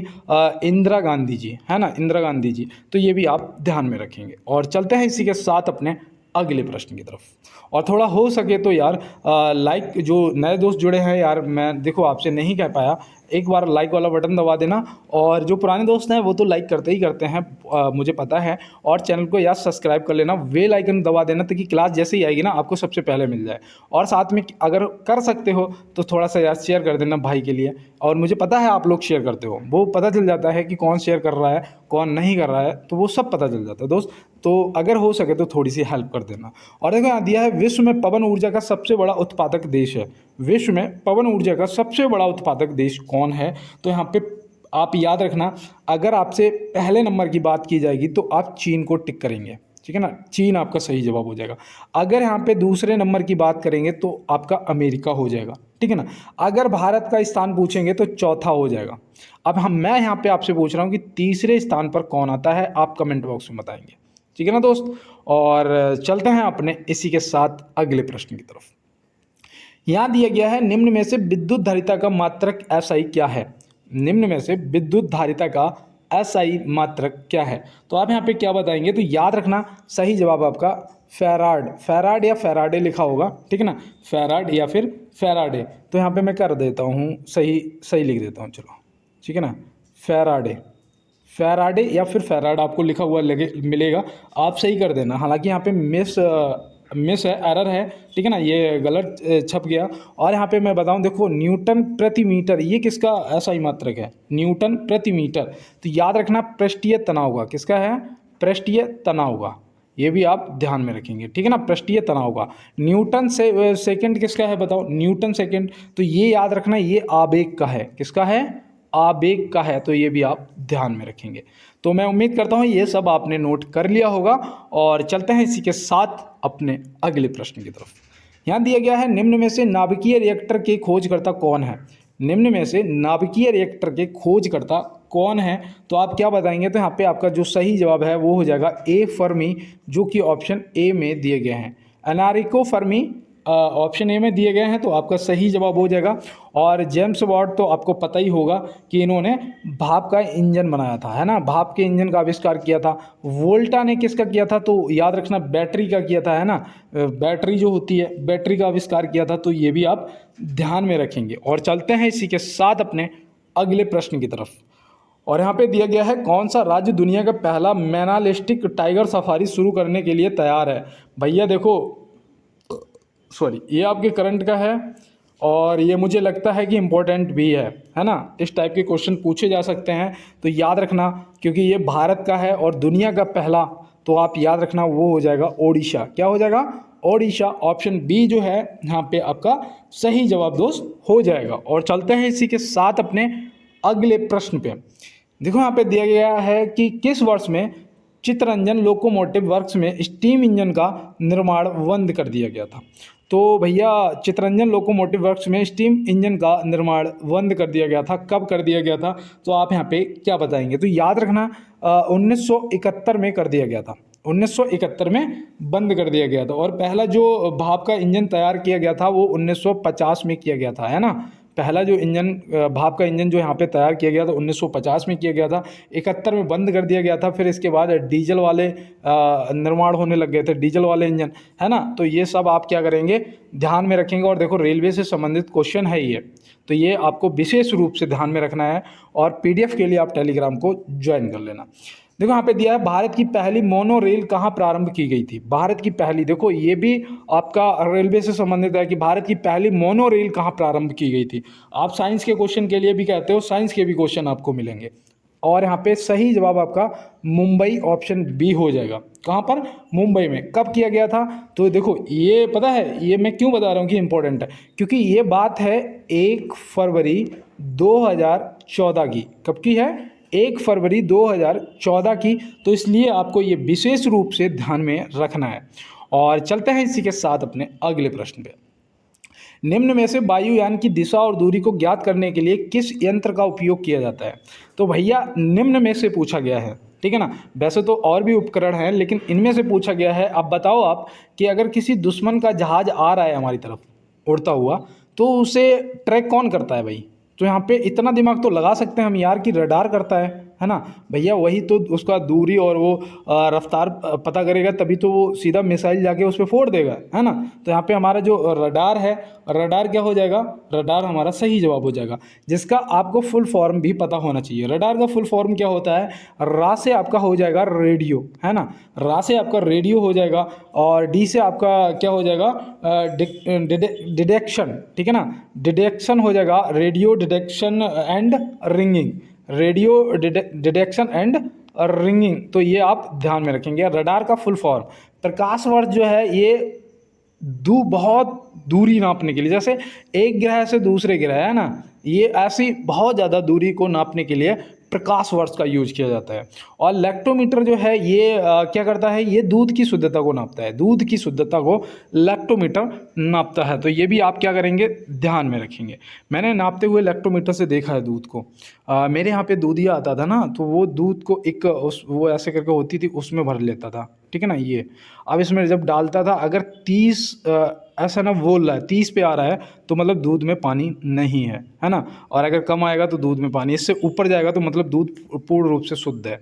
इंदिरा गांधी जी, है ना, इंदिरा गांधी जी। तो ये भी आप ध्यान में रखेंगे। और चलते हैं इसी के साथ अपने अगले प्रश्न की तरफ। और थोड़ा हो सके तो यार लाइक, जो नए दोस्त जुड़े हैं यार, मैं देखो आपसे नहीं कह पाया, एक बार लाइक वाला बटन दबा देना। और जो पुराने दोस्त हैं वो तो लाइक करते ही करते हैं, मुझे पता है। और चैनल को यार सब्सक्राइब कर लेना, बेल आइकन दबा देना, ताकि क्लास जैसे ही आएगी ना आपको सबसे पहले मिल जाए। और साथ में अगर कर सकते हो तो थोड़ा सा यार शेयर कर देना भाई के लिए। और मुझे पता है आप लोग शेयर करते हो, वो पता चल जाता है कि कौन शेयर कर रहा है कौन नहीं कर रहा है, तो वो सब पता चल जाता है दोस्त। तो अगर हो सके तो थोड़ी सी हेल्प कर देना। और देखो यहाँ दिया है, विश्व में पवन ऊर्जा का सबसे बड़ा उत्पादक देश है। विश्व में पवन ऊर्जा का सबसे बड़ा उत्पादक देश कौन है? तो यहाँ पे आप याद रखना, अगर आपसे पहले नंबर की बात की जाएगी तो आप चीन को टिक करेंगे, ठीक है ना, चीन आपका सही जवाब हो जाएगा। अगर यहाँ पे दूसरे नंबर की बात करेंगे तो आपका अमेरिका हो जाएगा, ठीक है ना। अगर भारत का स्थान पूछेंगे तो चौथा हो जाएगा। अब मैं यहाँ पे आपसे पूछ रहा हूँ कि तीसरे स्थान पर कौन आता है, आप कमेंट बॉक्स में बताएंगे, ठीक है ना दोस्त। और चलते हैं अपने इसी के साथ अगले प्रश्न की तरफ। यहाँ दिया गया है, निम्न में से विद्युत धारिता का मात्रक एसआई क्या है? निम्न में से विद्युत धारिता का एसआई मात्रक क्या है? तो आप यहाँ पे क्या बताएंगे? तो याद रखना सही जवाब आपका फैराड, फैराड या फैराडे लिखा होगा, ठीक है ना, फैराड या फिर फैराडे। तो यहाँ पे मैं कर देता हूँ, सही सही लिख देता हूँ, चलो ठीक है ना, फैराडे, फैराडे या फिर फैराड आपको लिखा हुआ लगे मिलेगा, आप सही कर देना। हालांकि यहाँ पे मिस है, एरर है, ठीक है ना, ये गलत छप गया। और यहाँ पे मैं बताऊँ, देखो न्यूटन प्रति मीटर, ये किसका ऐसा ही मात्रक है? न्यूटन प्रति मीटर। तो याद रखना पृष्ठीय तनाव का, किसका है? पृष्ठीय तनाव का, ये भी आप ध्यान में रखेंगे, ठीक है ना, पृष्ठीय तनाव का। न्यूटन से सेकंड किसका है बताओ? Newton second. तो ये याद रखना, ये आवेग का है, किसका है? आवेग का है। तो ये भी आप ध्यान में रखेंगे। तो मैं उम्मीद करता हूँ ये सब आपने नोट कर लिया होगा। और चलते हैं इसी के साथ अपने अगले प्रश्न की तरफ। यहाँ दिया गया है, निम्न में से नाभिकीय रिएक्टर के खोजकर्ता कौन है? निम्न में से नाभिकीय रिएक्टर के खोजकर्ता कौन है? तो आप क्या बताएंगे? तो यहाँ पे आपका जो सही जवाब है वो हो जाएगा ए फर्मी, जो कि ऑप्शन ए में दिए गए हैं। एनरिको फर्मी ऑप्शन ए में दिए गए हैं, तो आपका सही जवाब हो जाएगा। और जेम्स वाट तो आपको पता ही होगा कि इन्होंने भाप का इंजन बनाया था, है ना, भाप के इंजन का आविष्कार किया था। वोल्टा ने किसका किया था? तो याद रखना बैटरी का किया था, है ना, बैटरी जो होती है बैटरी का आविष्कार किया था। तो ये भी आप ध्यान में रखेंगे। और चलते हैं इसी के साथ अपने अगले प्रश्न की तरफ। और यहाँ पे दिया गया है, कौन सा राज्य दुनिया का पहला मैनालिस्टिक टाइगर सफारी शुरू करने के लिए तैयार है? भैया देखो, सॉरी, ये आपके करंट का है और ये मुझे लगता है कि इम्पोर्टेंट भी है ना। इस टाइप के क्वेश्चन पूछे जा सकते हैं, तो याद रखना, क्योंकि ये भारत का है और दुनिया का पहला, तो आप याद रखना वो हो जाएगा ओडिशा। क्या हो जाएगा? ओडिशा। ऑप्शन बी जो है यहाँ पे आपका सही जवाब दोस्त हो जाएगा। और चलते हैं इसी के साथ अपने अगले प्रश्न पे। देखो यहाँ पे दिया गया है कि किस वर्ष में चित्तरंजन लोकोमोटिव वर्क्स में स्टीम इंजन का निर्माण बंद कर दिया गया था? तो भैया चित्तरंजन लोकोमोटिव वर्क्स में स्टीम इंजन का निर्माण बंद कर दिया गया था। कब कर दिया गया था? तो आप यहाँ पे क्या बताएंगे? तो याद रखना 1971 में कर दिया गया था। 1971 में बंद कर दिया गया था। और पहला जो भाप का इंजन तैयार किया गया था वो 1950 में किया गया था, है ना। पहला जो इंजन भाप का इंजन जो यहाँ पे तैयार किया गया था 1950 में किया गया था। 71 में बंद कर दिया गया था। फिर इसके बाद डीजल वाले निर्माण होने लग गए थे, डीजल वाले इंजन, है ना। तो ये सब आप क्या करेंगे? ध्यान में रखेंगे। और देखो रेलवे से संबंधित क्वेश्चन है ये, तो ये आपको विशेष रूप से ध्यान में रखना है। और PDF के लिए आप टेलीग्राम को ज्वाइन कर लेना। देखो यहाँ पे दिया है भारत की पहली मोनो रेल कहाँ प्रारंभ की गई थी। भारत की पहली, देखो ये भी आपका रेलवे से संबंधित है कि भारत की पहली मोनो रेल कहाँ प्रारंभ की गई थी। आप साइंस के क्वेश्चन के लिए भी कहते हो, साइंस के भी क्वेश्चन आपको मिलेंगे। और यहाँ पे सही जवाब आपका मुंबई, ऑप्शन बी हो जाएगा। कहाँ पर? मुंबई में। कब किया गया था? तो देखो ये पता है, ये मैं क्यों बता रहा हूँ कि इंपॉर्टेंट है, क्योंकि ये बात है 1 फरवरी 2014 की। कब की है? 1 फरवरी 2014 की। तो इसलिए आपको ये विशेष रूप से ध्यान में रखना है। और चलते हैं इसी के साथ अपने अगले प्रश्न पे। निम्न में से वायुयान की दिशा और दूरी को ज्ञात करने के लिए किस यंत्र का उपयोग किया जाता है? तो भैया निम्न में से पूछा गया है, ठीक है ना। वैसे तो और भी उपकरण हैं, लेकिन इनमें से पूछा गया है। अब बताओ आप कि अगर किसी दुश्मन का जहाज आ रहा है हमारी तरफ उड़ता हुआ, तो उसे ट्रैक कौन करता है भाई? तो यहाँ पे इतना दिमाग तो लगा सकते हैं हम यार कि रडार करता है ना भैया। वही तो उसका दूरी और वो रफ्तार पता करेगा, तभी तो वो सीधा मिसाइल जाके उस पर फोड़ देगा, है ना। तो यहाँ पे हमारा जो रडार है, रडार क्या हो जाएगा? रडार हमारा सही जवाब हो जाएगा, जिसका आपको फुल फॉर्म भी पता होना चाहिए। रडार का फुल फॉर्म क्या होता है? रा से आपका हो जाएगा रेडियो, है ना। रा से आपका रेडियो हो जाएगा, और डी से आपका क्या हो जाएगा? डिटेक्शन, ठीक है ना। डिटेक्शन हो जाएगा, radio detection and ringing. Radio detection and ringing, तो ये आप ध्यान में रखेंगे। रडार का फुल फॉर्म, प्रकाश वर्ष जो है ये बहुत दूरी नापने के लिए, जैसे एक ग्रह से दूसरे ग्रह, है ना, ये ऐसी बहुत ज़्यादा दूरी को नापने के लिए प्रकाश वर्ष का यूज किया जाता है। और लैक्टोमीटर जो है ये क्या करता है? ये दूध की शुद्धता को नापता है। दूध की शुद्धता को लैक्टोमीटर नापता है। तो ये भी आप क्या करेंगे? ध्यान में रखेंगे। मैंने नापते हुए लैक्टोमीटर से देखा है दूध को। मेरे यहाँ पे दूधिया आता था ना, तो वो दूध को एक वो ऐसे करके होती थी, उसमें भर लेता था, ठीक है ना। ये अब इसमें जब डालता था, अगर 30 ऐसा ना बोल रहा है 30 पे आ रहा है, तो मतलब दूध में पानी नहीं है ना। और अगर कम आएगा तो दूध में पानी, इससे ऊपर जाएगा तो मतलब दूध पूर्ण रूप से शुद्ध है।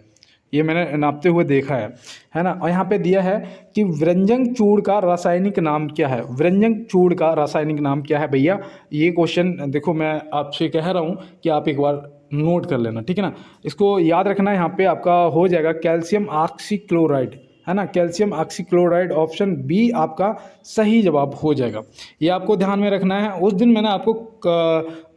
ये मैंने नापते हुए देखा है ना। और यहाँ पे दिया है कि व्यंजन चूड़ का रासायनिक नाम क्या है? व्यंजन चूड़ का रासायनिक नाम क्या है भैया? ये क्वेश्चन देखो मैं आपसे कह रहा हूँ कि आप एक बार नोट कर लेना, ठीक है ना। इसको याद रखना है। यहाँ पे आपका हो जाएगा कैल्शियम ऑक्सीक्लोराइड, है ना। कैल्शियम ऑक्सीक्लोराइड, ऑप्शन बी आपका सही जवाब हो जाएगा। ये आपको ध्यान में रखना है। उस दिन मैंने आपको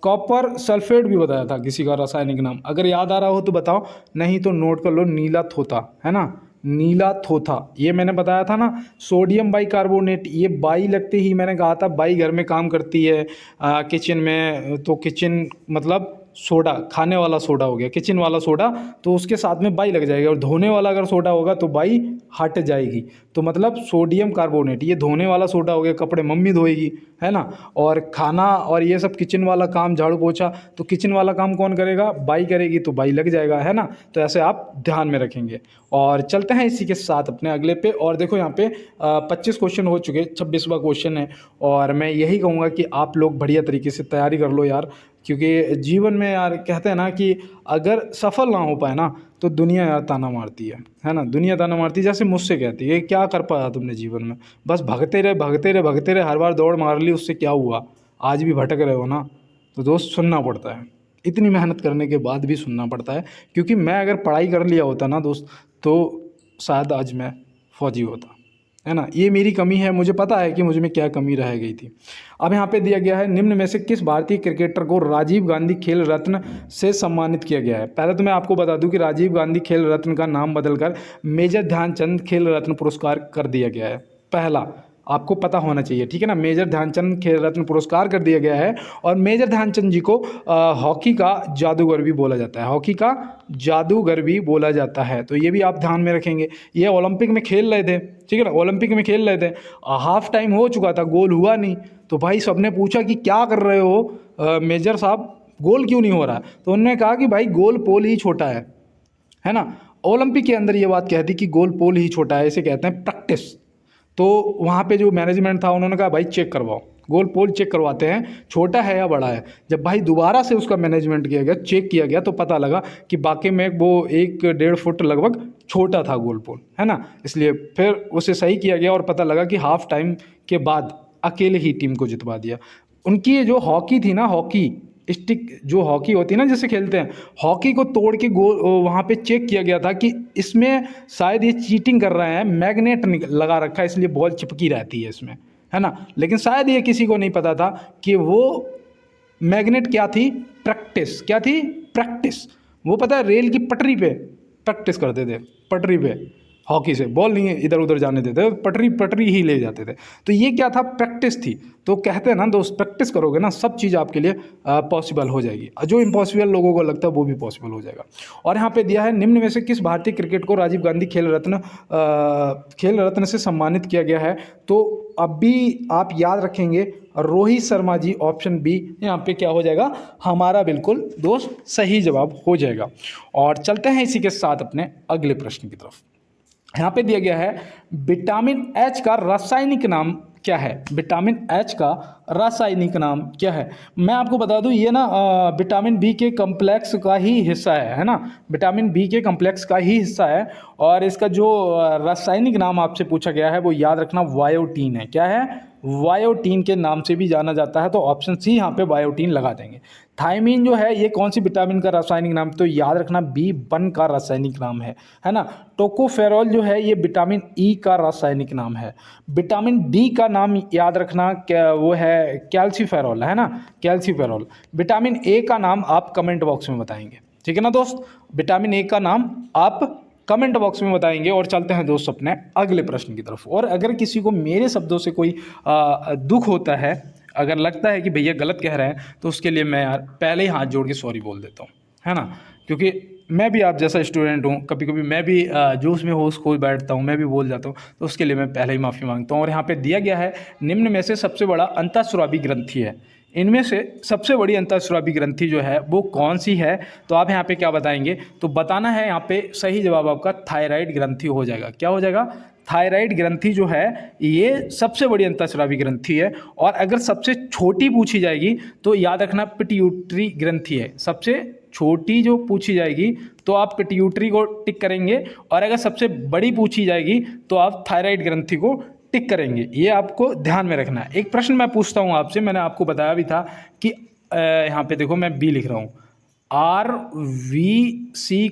कॉपर सल्फेट भी बताया था किसी का रासायनिक नाम, अगर याद आ रहा हो तो बताओ, नहीं तो नोट कर लो। नीला थोथा, है ना, नीला थोथा, ये मैंने बताया था ना। सोडियम बाइकार्बोनेट, ये बाई लगते ही मैंने कहा था, बाई घर में काम करती है किचन में, तो किचन मतलब सोडा, खाने वाला सोडा हो गया, किचन वाला सोडा, तो उसके साथ में बाई लग जाएगी। और धोने वाला अगर सोडा होगा तो बाई हट जाएगी, तो मतलब सोडियम कार्बोनेट, ये धोने वाला सोडा हो गया, कपड़े मम्मी धोएगी, है ना। और खाना और ये सब किचन वाला काम, झाड़ू पोछा, तो किचन वाला काम कौन करेगा? बाई करेगी, तो बाई लग जाएगा, है ना। तो ऐसे आप ध्यान में रखेंगे। और चलते हैं इसी के साथ अपने अगले पे। और देखो यहाँ पे 25 क्वेश्चन हो चुके, 26वां क्वेश्चन है। और मैं यही कहूँगा कि आप लोग बढ़िया तरीके से तैयारी कर लो यार, क्योंकि जीवन में यार कहते हैं ना कि अगर सफल ना हो पाए ना, तो दुनिया यार ताना मारती है ना। दुनिया ताना मारती है, जैसे मुझसे कहती है क्या कर पाया तुमने जीवन में, बस भगते रहे भगते रहे भगते रहे, हर बार दौड़ मार ली, उससे क्या हुआ? आज भी भटक रहे हो ना। तो दोस्त सुनना पड़ता है, इतनी मेहनत करने के बाद भी सुनना पड़ता है। क्योंकि मैं अगर पढ़ाई कर लिया होता ना दोस्त, तो शायद आज मैं फौजी होता, है ना। ये मेरी कमी है, मुझे पता है कि मुझ में क्या कमी रह गई थी। अब यहाँ पे दिया गया है, निम्न में से किस भारतीय क्रिकेटर को राजीव गांधी खेल रत्न से सम्मानित किया गया है? पहले तो मैं आपको बता दूं कि राजीव गांधी खेल रत्न का नाम बदलकर मेजर ध्यानचंद खेल रत्न पुरस्कार कर दिया गया है। पहला आपको पता होना चाहिए, ठीक है ना। मेजर ध्यानचंद खेल रत्न पुरस्कार कर दिया गया है। और मेजर ध्यानचंद जी को हॉकी का जादूगर भी बोला जाता है, हॉकी का जादूगर भी बोला जाता है। तो ये भी आप ध्यान में रखेंगे। ये ओलंपिक में खेल रहे थे, ठीक है ना, ओलंपिक में खेल रहे थे, हाफ टाइम हो चुका था, गोल हुआ नहीं। तो भाई सबने पूछा कि क्या कर रहे हो मेजर साहब, गोल क्यों नहीं हो रहा? तो उन्होंने कहा कि भाई गोल पोल ही छोटा है ना। ओलंपिक के अंदर ये बात कहती कि गोल पोल ही छोटा है, इसे कहते हैं प्रैक्टिस। तो वहाँ पे जो मैनेजमेंट था उन्होंने कहा भाई चेक करवाओ, गोल पोल चेक करवाते हैं, छोटा है या बड़ा है। जब भाई दोबारा से उसका मैनेजमेंट किया गया, चेक किया गया, तो पता लगा कि वाकई में वो 1-1.5 फुट लगभग छोटा था गोल पोल, है ना। इसलिए फिर उसे सही किया गया और पता लगा कि हाफ टाइम के बाद अकेले ही टीम को जितवा दिया। उनकी ये जो हॉकी थी ना, हॉकी, स्टिक जो हॉकी होती है ना, जैसे खेलते हैं, हॉकी को तोड़ के गोल वहाँ पे चेक किया गया था कि इसमें शायद ये चीटिंग कर रहे हैं, मैग्नेट लगा रखा है इसलिए बॉल चिपकी रहती है इसमें, है ना। लेकिन शायद ये किसी को नहीं पता था कि वो मैग्नेट क्या थी, प्रैक्टिस क्या थी, प्रैक्टिस। वो पता है रेल की पटरी पे प्रैक्टिस करते थे, पटरी पे हॉकी से बॉल नहीं इधर उधर जाने देते, पटरी पटरी ही ले जाते थे। तो ये क्या था, प्रैक्टिस थी। तो कहते हैं ना दोस्त, प्रैक्टिस करोगे ना सब चीज़ आपके लिए पॉसिबल हो जाएगी, जो इम्पॉसिबल लोगों को लगता है वो भी पॉसिबल हो जाएगा। और यहाँ पे दिया है, निम्न में से किस भारतीय क्रिकेट को राजीव गांधी खेल रत्न से सम्मानित किया गया है। तो अभी आप याद रखेंगे रोहित शर्मा जी, ऑप्शन बी यहाँ पे क्या हो जाएगा हमारा बिल्कुल दोस्त सही जवाब हो जाएगा। और चलते हैं इसी के साथ अपने अगले प्रश्न की तरफ। यहाँ पे दिया गया है विटामिन एच का रासायनिक नाम क्या है। विटामिन एच का रासायनिक नाम क्या है। मैं आपको बता दूं ये ना विटामिन बी के कम्प्लेक्स का ही हिस्सा है ना, विटामिन बी के कम्प्लेक्स का ही हिस्सा है। और इसका जो रासायनिक नाम आपसे पूछा गया है वो याद रखना बायोटीन है। क्या है, बायोटीन के नाम से भी जाना जाता है। तो ऑप्शन सी यहाँ पे बायोटीन लगा देंगे। थायमीन जो है ये कौन सी विटामिन का रासायनिक नाम, तो याद रखना B1 का रासायनिक नाम है ना। टोकोफेरॉल जो है ये विटामिन ई का रासायनिक नाम है। विटामिन डी का नाम याद रखना क्या, वो है कैल्सीफेरॉल, है ना, कैल्सीफेरॉल। विटामिन ए का नाम आप कमेंट बॉक्स में बताएंगे, ठीक है ना दोस्त। विटामिन ए का नाम आप कमेंट बॉक्स में बताएंगे। और चलते हैं दोस्त अपने अगले प्रश्न की तरफ। और अगर किसी को मेरे शब्दों से कोई दुख होता है, अगर लगता है कि भैया गलत कह रहे हैं, तो उसके लिए मैं यार पहले ही हाथ जोड़ के सॉरी बोल देता हूँ, है ना। क्योंकि मैं भी आप जैसा स्टूडेंट हूँ, कभी कभी मैं भी जोश में होश खो बैठता हूँ, मैं भी बोल जाता हूँ, तो उसके लिए मैं पहले ही माफ़ी मांगता हूँ। और यहाँ पे दिया गया है निम्न में से सबसे बड़ा अंतःस्रावी ग्रंथि है। इनमें से सबसे बड़ी अंतःस्रावी ग्रंथि जो है वो कौन सी है, तो आप यहाँ पे क्या बताएंगे, तो बताना है यहाँ पे सही जवाब आपका थायराइड ग्रंथि हो जाएगा। क्या हो जाएगा, थायराइड ग्रंथि जो है ये सबसे बड़ी अंतःस्रावी ग्रंथि है। और अगर सबसे छोटी पूछी जाएगी तो याद रखना पिट्यूटरी ग्रंथि है। सबसे छोटी जो पूछी जाएगी तो आप पिट्यूटरी को टिक करेंगे, और अगर सबसे बड़ी पूछी जाएगी तो आप थायराइड ग्रंथि को टिक करेंगे। ये आपको ध्यान में रखना है। एक प्रश्न मैं पूछता हूँ आपसे, मैंने आपको बताया भी था कि यहाँ पे देखो मैं बी लिख रहा हूँ, आरवीसी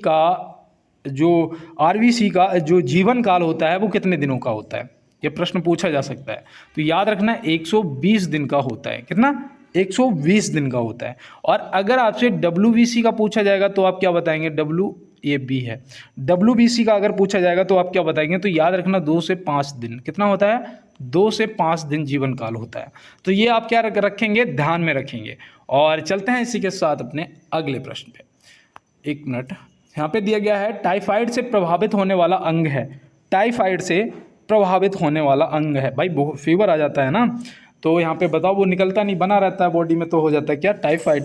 का जो जीवन काल होता है वो कितने दिनों का होता है, ये प्रश्न पूछा जा सकता है। तो याद रखना 120 दिन का होता है। कितना, 120 दिन का होता है। और अगर आपसे WBC का पूछा जाएगा तो आप क्या बताएंगे, ये बी है। WBC का अगर पूछा जाएगा तो आप क्या बताएंगे, तो याद रखना 2 से 5 दिन। कितना होता है, 2 से 5 दिन जीवन काल होता है। तो ये आप क्या रखेंगे, ध्यान में रखेंगे। और चलते हैं इसी के साथ अपने अगले प्रश्न पे। एक मिनट, यहाँ पे दिया गया है टाइफाइड से प्रभावित होने वाला अंग है। टाइफाइड से प्रभावित होने वाला अंग है, भाई फीवर आ जाता है ना, तो यहाँ पे बताओ, वो निकलता नहीं, बना रहता है बॉडी में, तो हो जाता है क्या, टाइफाइड।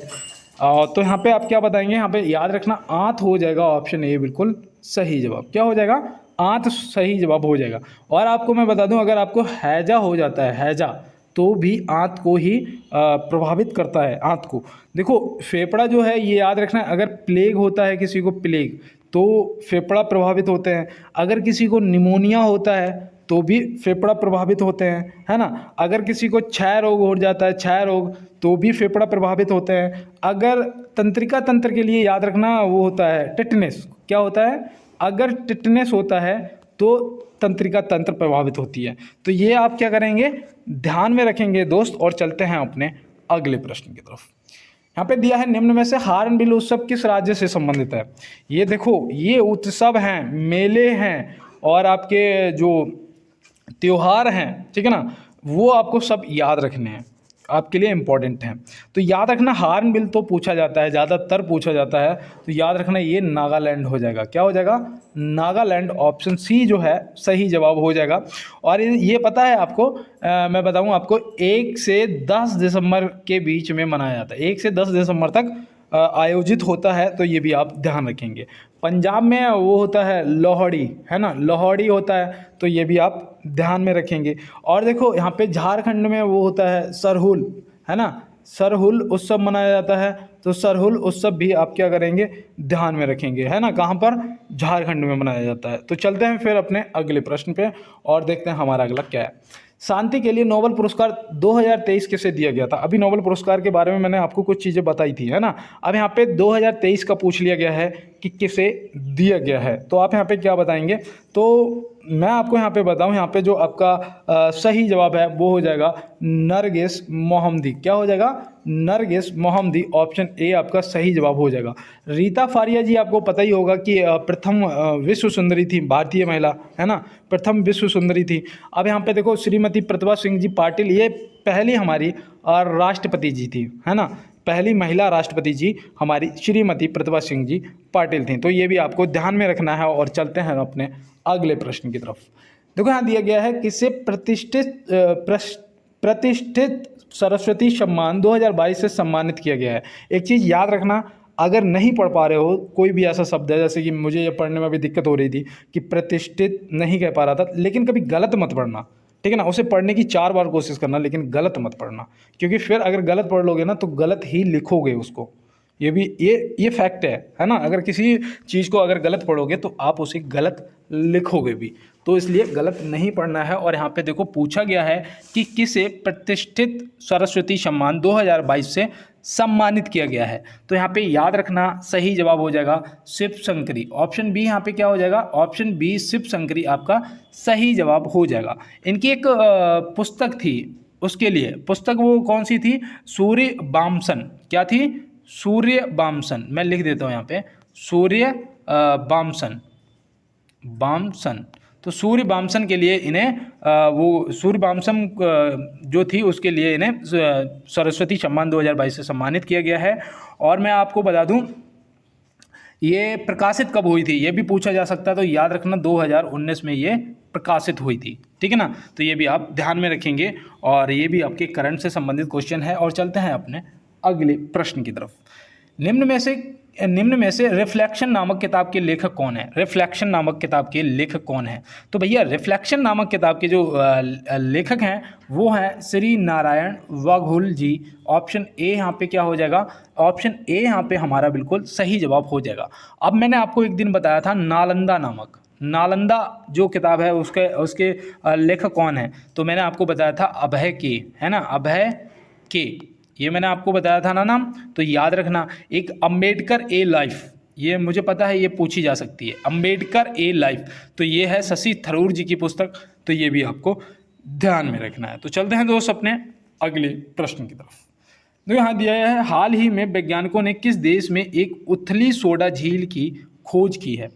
तो यहाँ पे आप क्या बताएंगे, यहाँ पे याद रखना आंत हो जाएगा, ऑप्शन ए बिल्कुल सही जवाब। क्या हो जाएगा, आंत सही जवाब हो जाएगा। और आपको मैं बता दूं, अगर आपको हैजा हो जाता है, हैजा, तो भी आंत को ही प्रभावित करता है, आंत को। देखो फेफड़ा जो है ये याद रखना है, अगर प्लेग होता है किसी को, प्लेग, तो फेफड़ा प्रभावित होते हैं। अगर किसी को निमोनिया होता है तो भी फेफड़ा प्रभावित होते हैं, है ना। अगर किसी को क्षय रोग हो जाता है, क्षय रोग, तो भी फेफड़ा प्रभावित होते हैं। अगर तंत्रिका तंत्र के लिए याद रखना वो होता है टिटनेस, क्या होता है, अगर टिटनेस होता है तो तंत्रिका तंत्र प्रभावित होती है। तो ये आप क्या करेंगे, ध्यान में रखेंगे दोस्त। और चलते हैं अपने अगले प्रश्न की तरफ। यहाँ पे दिया है निम्न में से हार्नबिल उत्सव किस राज्य से संबंधित है। ये देखो, ये उत्सव हैं, मेले हैं, और आपके जो त्योहार हैं, ठीक है ना, वो आपको सब याद रखने हैं, आपके लिए इम्पोर्टेंट हैं। तो याद रखना हार्नबिल तो पूछा जाता है, ज़्यादातर पूछा जाता है, तो याद रखना ये नागालैंड हो जाएगा। क्या हो जाएगा, नागालैंड, ऑप्शन सी जो है सही जवाब हो जाएगा। और ये पता है आपको, मैं बताऊं आपको, 1 से 10 दिसंबर के बीच में मनाया जाता है, 1 से 10 दिसंबर तक आयोजित होता है, तो ये भी आप ध्यान रखेंगे। पंजाब में वो होता है लोहड़ी, है ना, लोहड़ी होता है, तो ये भी आप ध्यान में रखेंगे। और देखो यहाँ पे झारखंड में वो होता है सरहुल, है ना, सरहुल उत्सव मनाया जाता है, तो सरहुल उत्सव भी आप क्या करेंगे, ध्यान में रखेंगे, है ना, कहाँ पर, झारखंड में मनाया जाता है। तो चलते हैं फिर अपने अगले प्रश्न पे और देखते हैं हमारा अगला क्या है। शांति के लिए नोबेल पुरस्कार 2023 किसे दिया गया था? अभी नोबेल पुरस्कार के बारे में मैंने आपको कुछ चीज़ें बताई थी, है ना। अब यहाँ पे 2023 का पूछ लिया गया है कि किसे दिया गया है, तो आप यहाँ पे क्या बताएंगे? तो मैं आपको यहाँ पे बताऊँ, यहाँ पे जो आपका सही जवाब है वो हो जाएगा नरगिस मोहम्मदी। क्या हो जाएगा? नरगिस मोहम्मदी। ऑप्शन ए आपका सही जवाब हो जाएगा। रीता फारिया जी आपको पता ही होगा कि प्रथम विश्व सुंदरी थी, भारतीय महिला, है ना, प्रथम विश्व सुंदरी थी। अब यहाँ पे देखो श्रीमती प्रतिभा सिंह जी पाटिल, ये पहली हमारी राष्ट्रपति जी थी, है ना, पहली महिला राष्ट्रपति जी हमारी श्रीमती प्रतिभा सिंह जी पाटिल थी। तो ये भी आपको ध्यान में रखना है। और चलते हैं अपने अगले प्रश्न की तरफ। देखो यहाँ दिया गया है किसे प्रतिष्ठित सरस्वती सम्मान 2022 से सम्मानित किया गया है। एक चीज़ याद रखना, अगर नहीं पढ़ पा रहे हो, कोई भी ऐसा शब्द है, जैसे कि मुझे ये पढ़ने में भी दिक्कत हो रही थी कि प्रतिष्ठित नहीं कह पा रहा था, लेकिन कभी गलत मत पढ़ना, ठीक है ना। उसे पढ़ने की 4 बार कोशिश करना, लेकिन गलत मत पढ़ना, क्योंकि फिर अगर गलत पढ़ लोगे ना तो गलत ही लिखोगे उसको। ये भी ये फैक्ट है ना। अगर किसी चीज़ को अगर गलत पढ़ोगे तो आप उसे गलत लिखोगे भी, तो इसलिए गलत नहीं पढ़ना है। और यहाँ पे देखो पूछा गया है कि किसे प्रतिष्ठित सरस्वती सम्मान 2022 से सम्मानित किया गया है। तो यहाँ पे याद रखना, सही जवाब हो जाएगा शिव शंकरी। ऑप्शन बी यहाँ पे क्या हो जाएगा? ऑप्शन बी शिव शंकरी आपका सही जवाब हो जाएगा। इनकी एक पुस्तक थी, उसके लिए पुस्तक वो कौन सी थी? सूर्य वामसन। क्या थी? सूर्य वामसन। मैं लिख देता हूँ यहाँ पे, सूर्य वामसन, वामसन। तो सूर्य वामसन के लिए इन्हें वो सूर्य वामसन जो थी उसके लिए इन्हें सरस्वती सम्मान 2022 से सम्मानित किया गया है। और मैं आपको बता दूं ये प्रकाशित कब हुई थी, ये भी पूछा जा सकता है, तो याद रखना 2019 में ये प्रकाशित हुई थी, ठीक है ना। तो ये भी आप ध्यान में रखेंगे और ये भी आपके करंट से संबंधित क्वेश्चन है। और चलते हैं अपने अगले प्रश्न की तरफ। निम्न में से रिफ्लेक्शन नामक किताब के लेखक कौन है? रिफ्लेक्शन नामक किताब के लेखक कौन है? तो भैया रिफ्लेक्शन नामक किताब के जो लेखक हैं वो हैं श्री नारायण वाघुल जी। ऑप्शन ए यहाँ पे क्या हो जाएगा? ऑप्शन ए यहाँ पे हमारा बिल्कुल सही जवाब हो जाएगा। अब मैंने आपको एक दिन बताया था नालंदा जो किताब है उसके लेखक कौन है? तो मैंने आपको बताया था अभय के, है ना, अभय के, ये मैंने आपको बताया था ना नाम। तो याद रखना, एक अम्बेडकर ए लाइफ, ये मुझे पता है ये पूछी जा सकती है, अम्बेडकर ए लाइफ, तो ये है शशि थरूर जी की पुस्तक, तो ये भी आपको ध्यान में रखना है। तो चलते हैं दोस्त अपने अगले प्रश्न की तरफ। तो यहाँ दिया है हाल ही में वैज्ञानिकों ने किस देश में एक उथली सोडा झील की खोज की है?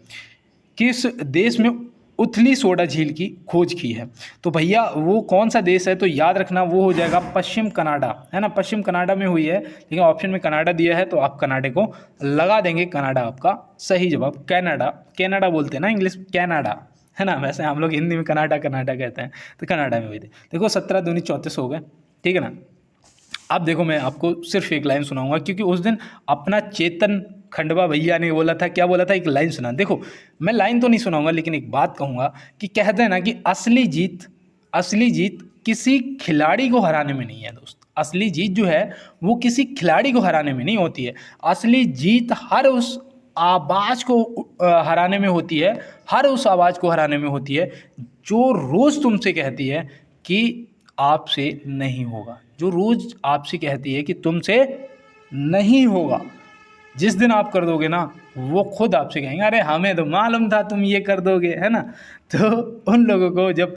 किस देश में उथली सोडा झील की खोज की है? तो भैया वो कौन सा देश है? तो याद रखना वो हो जाएगा पश्चिम कनाडा, है ना, पश्चिम कनाडा में हुई है। लेकिन ऑप्शन में कनाडा दिया है तो आप कनाडा को लगा देंगे, कनाडा आपका सही जवाब। कनाडा बोलते हैं ना इंग्लिश, कनाडा, है ना, वैसे हम लोग हिंदी में कनाडा कहते हैं, तो कनाडा में हुई थी। देखो 17 दूनी 34 हो गए, ठीक है ना। अब देखो मैं आपको सिर्फ एक लाइन सुनाऊंगा, क्योंकि उस दिन अपना चेतन खंडवा भैया ने बोला था, क्या बोला था, एक लाइन सुना। देखो मैं लाइन तो नहीं सुनाऊंगा, लेकिन एक बात कहूँगा कि कहते हैं ना कि असली जीत किसी खिलाड़ी को हराने में नहीं है दोस्त। असली जीत जो है वो किसी खिलाड़ी को हराने में नहीं होती है। असली जीत हर उस आवाज़ को हराने में होती है, हर उस आवाज़ को हराने में होती है जो रोज़ तुमसे कहती है कि आपसे नहीं होगा, जो रोज़ आपसे कहती है कि तुमसे नहीं होगा। जिस दिन आप कर दोगे ना, वो खुद आपसे कहेंगे अरे हमें तो मालूम था तुम ये कर दोगे, है ना। तो उन लोगों को जब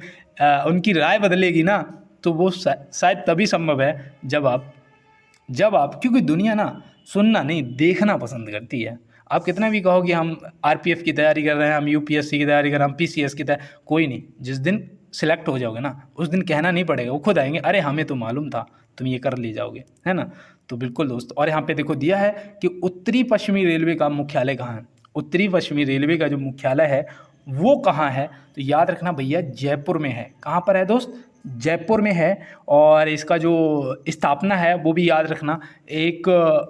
उनकी राय बदलेगी ना, तो वो शायद तभी संभव है जब आप क्योंकि दुनिया ना सुनना नहीं देखना पसंद करती है। आप कितना भी कहो कि हम आरपीएफ की तैयारी कर रहे हैं, हम यूपीएससी की तैयारी कर रहे हैं, हम पीसीएस की तैयारी, कोई नहीं, जिस दिन सिलेक्ट हो जाओगे ना उस दिन कहना नहीं पड़ेगा, वो खुद आएंगे अरे हमें तो मालूम था तुम ये कर ले जाओगे, है ना। तो बिल्कुल दोस्त। और यहाँ पे देखो दिया है कि उत्तरी पश्चिमी रेलवे का मुख्यालय कहाँ है? उत्तरी पश्चिमी रेलवे का जो मुख्यालय है वो कहाँ है? तो याद रखना भैया जयपुर में है। कहाँ पर है दोस्त? जयपुर में है। और इसका जो स्थापना है वो भी याद रखना 1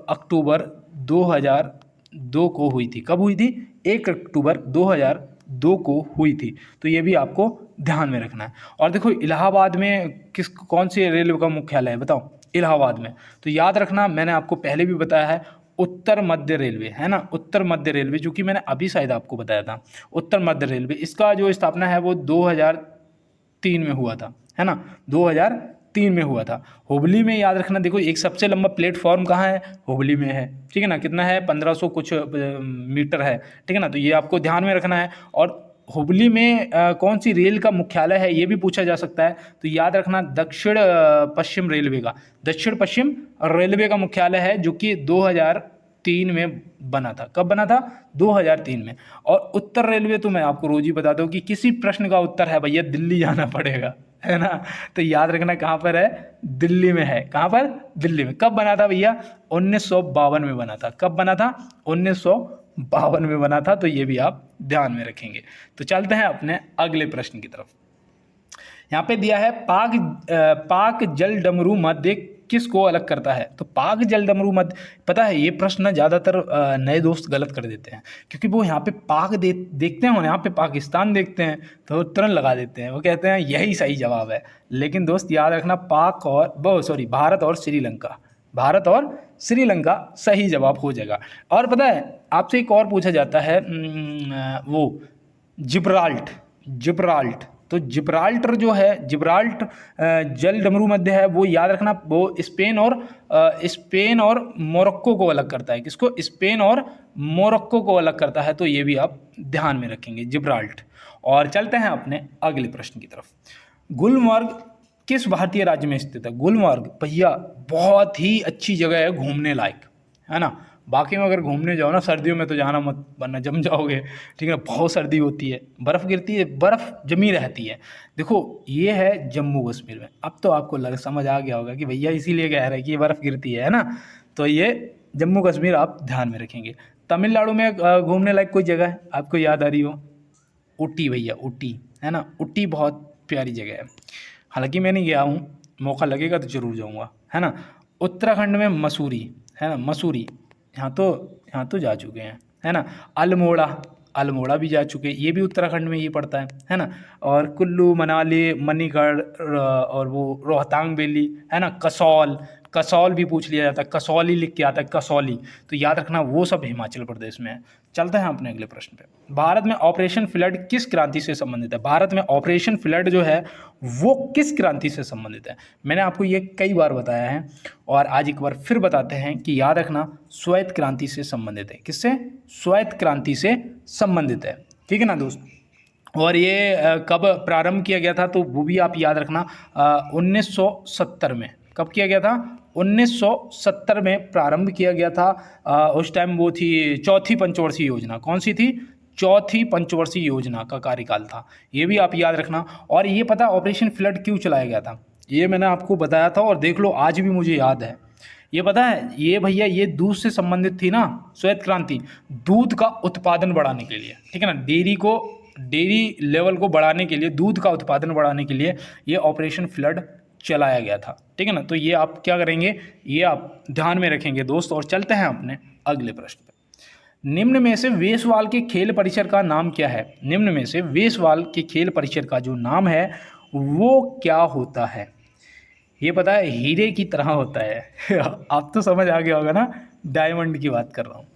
अक्टूबर 2002 को हुई थी। कब हुई थी? 1 अक्टूबर 2002 को हुई थी। तो ये भी आपको ध्यान में रखना है। और देखो इलाहाबाद में कौन सी रेलवे का मुख्यालय है बताओ? इलाहाबाद में। तो याद रखना, मैंने आपको पहले भी बताया है, उत्तर मध्य रेलवे, है ना, उत्तर मध्य रेलवे, जो कि मैंने अभी शायद आपको बताया था। उत्तर मध्य रेलवे, इसका जो स्थापना है वो 2003 में हुआ था, है ना, 2003 में हुआ था। हुबली में याद रखना, देखो एक सबसे लंबा प्लेटफॉर्म कहाँ है, हुबली में है, ठीक है ना, कितना है, 1500 कुछ मीटर है, ठीक है ना, तो ये आपको ध्यान में रखना है। और हुबली में कौन सी रेल का मुख्यालय है ये भी पूछा जा सकता है, तो याद रखना दक्षिण पश्चिम रेलवे का, दक्षिण पश्चिम रेलवे का मुख्यालय है, जो कि 2003 में बना था। कब बना था, 2003 में। और उत्तर रेलवे तो मैं आपको रोज ही बताता हूँ कि किसी प्रश्न का उत्तर है भैया दिल्ली जाना पड़ेगा, है ना, तो याद रखना कहाँ पर है, दिल्ली में है। कहाँ पर, दिल्ली में। कब बना था भैया, 1952 में बना था। कब बना था, 1952 में बना था, तो ये भी आप ध्यान में रखेंगे। तो चलते हैं अपने अगले प्रश्न की तरफ। यहाँ पे दिया है पाक जल डमरू मध्य किसको अलग करता है, तो पाक जल डमरू मध्य, पता है ये प्रश्न ना ज़्यादातर नए दोस्त गलत कर देते हैं, क्योंकि वो यहाँ पे देखते हैं और यहाँ पे पाकिस्तान देखते हैं तो तुरंत लगा देते हैं, वो कहते हैं यही सही जवाब है। लेकिन दोस्त याद रखना भारत और श्रीलंका, भारत और श्रीलंका सही जवाब हो जाएगा। और पता है आपसे एक और पूछा जाता है, वो जिब्राल्ट, तो जिब्राल्टर जो है, जिब्राल्ट जल डमरू मध्य है, वो याद रखना वो स्पेन और मोरक्को को अलग करता है। किसको, स्पेन और मोरक्को को अलग करता है, तो ये भी आप ध्यान में रखेंगे, जिब्राल्ट। और चलते हैं अपने अगले प्रश्न की तरफ। गुलमर्ग किस भारतीय राज्य में स्थित है, गुलमर्ग भैया बहुत ही अच्छी जगह है घूमने लायक, है ना। बाकी में अगर घूमने जाओ ना सर्दियों में तो जाना मत, वरना जम जाओगे, ठीक है ना, बहुत सर्दी होती है, बर्फ़ गिरती है, बर्फ़ जमी रहती है। देखो ये है जम्मू कश्मीर में। अब तो आपको समझ आ गया होगा कि भैया इसीलिए कह रहे हैं कि ये बर्फ़ गिरती है ना, तो ये जम्मू कश्मीर आप ध्यान में रखेंगे। तमिलनाडु में घूमने लायक कोई जगह है आपको याद आ रही हो, ऊटी भैया, ऊटी, है ना, ऊटी बहुत प्यारी जगह है, हालांकि मैं नहीं गया हूँ, मौका लगेगा तो ज़रूर जाऊँगा, है ना। उत्तराखंड में मसूरी, है ना, मसूरी, यहाँ तो जा चुके हैं, है ना। अल्मोड़ा भी जा चुके हैं, ये भी उत्तराखंड में ही पड़ता है ना। और कुल्लू मनाली मणिगढ़ और वो रोहतांग वैली, है ना, कसौल भी पूछ लिया जाता है, कसौली लिख के आता है, कसौली, तो याद रखना वो सब हिमाचल प्रदेश में है। चलते हैं अपने अगले प्रश्न पे। भारत में ऑपरेशन फ्लड किस क्रांति से संबंधित है, भारत में ऑपरेशन फ्लड जो है वो किस क्रांति से संबंधित है। मैंने आपको ये कई बार बताया है और आज एक बार फिर बताते हैं कि याद रखना श्वेत क्रांति से संबंधित है। किससे, श्वेत क्रांति से संबंधित है, ठीक है ना दोस्त। और ये कब प्रारंभ किया गया था, तो वो भी आप याद रखना 1970 में। कब किया गया था, 1970 में प्रारंभ किया गया था। उस टाइम वो थी चौथी पंचवर्षीय योजना। कौन सी थी, चौथी पंचवर्षीय योजना का कार्यकाल था, ये भी आप याद रखना। और ये पता ऑपरेशन फ्लड क्यों चलाया गया था, ये मैंने आपको बताया था और देख लो आज भी मुझे याद है। ये पता है, ये भैया ये दूध से संबंधित थी ना, श्वेत क्रांति, दूध का उत्पादन बढ़ाने के लिए, ठीक है ना, डेयरी लेवल को बढ़ाने के लिए, दूध का उत्पादन बढ़ाने के लिए ये ऑपरेशन फ्लड चलाया गया था, ठीक है ना। तो ये आप क्या करेंगे, ये आप ध्यान में रखेंगे दोस्त। और चलते हैं अपने अगले प्रश्न पर। निम्न में से वेसवाल के खेल परिसर का नाम क्या है, निम्न में से वेसवाल के खेल परिसर का जो नाम है वो क्या होता है। ये पता है हीरे की तरह होता है आप तो समझ आ गया होगा ना, डायमंड की बात कर रहा हूँ।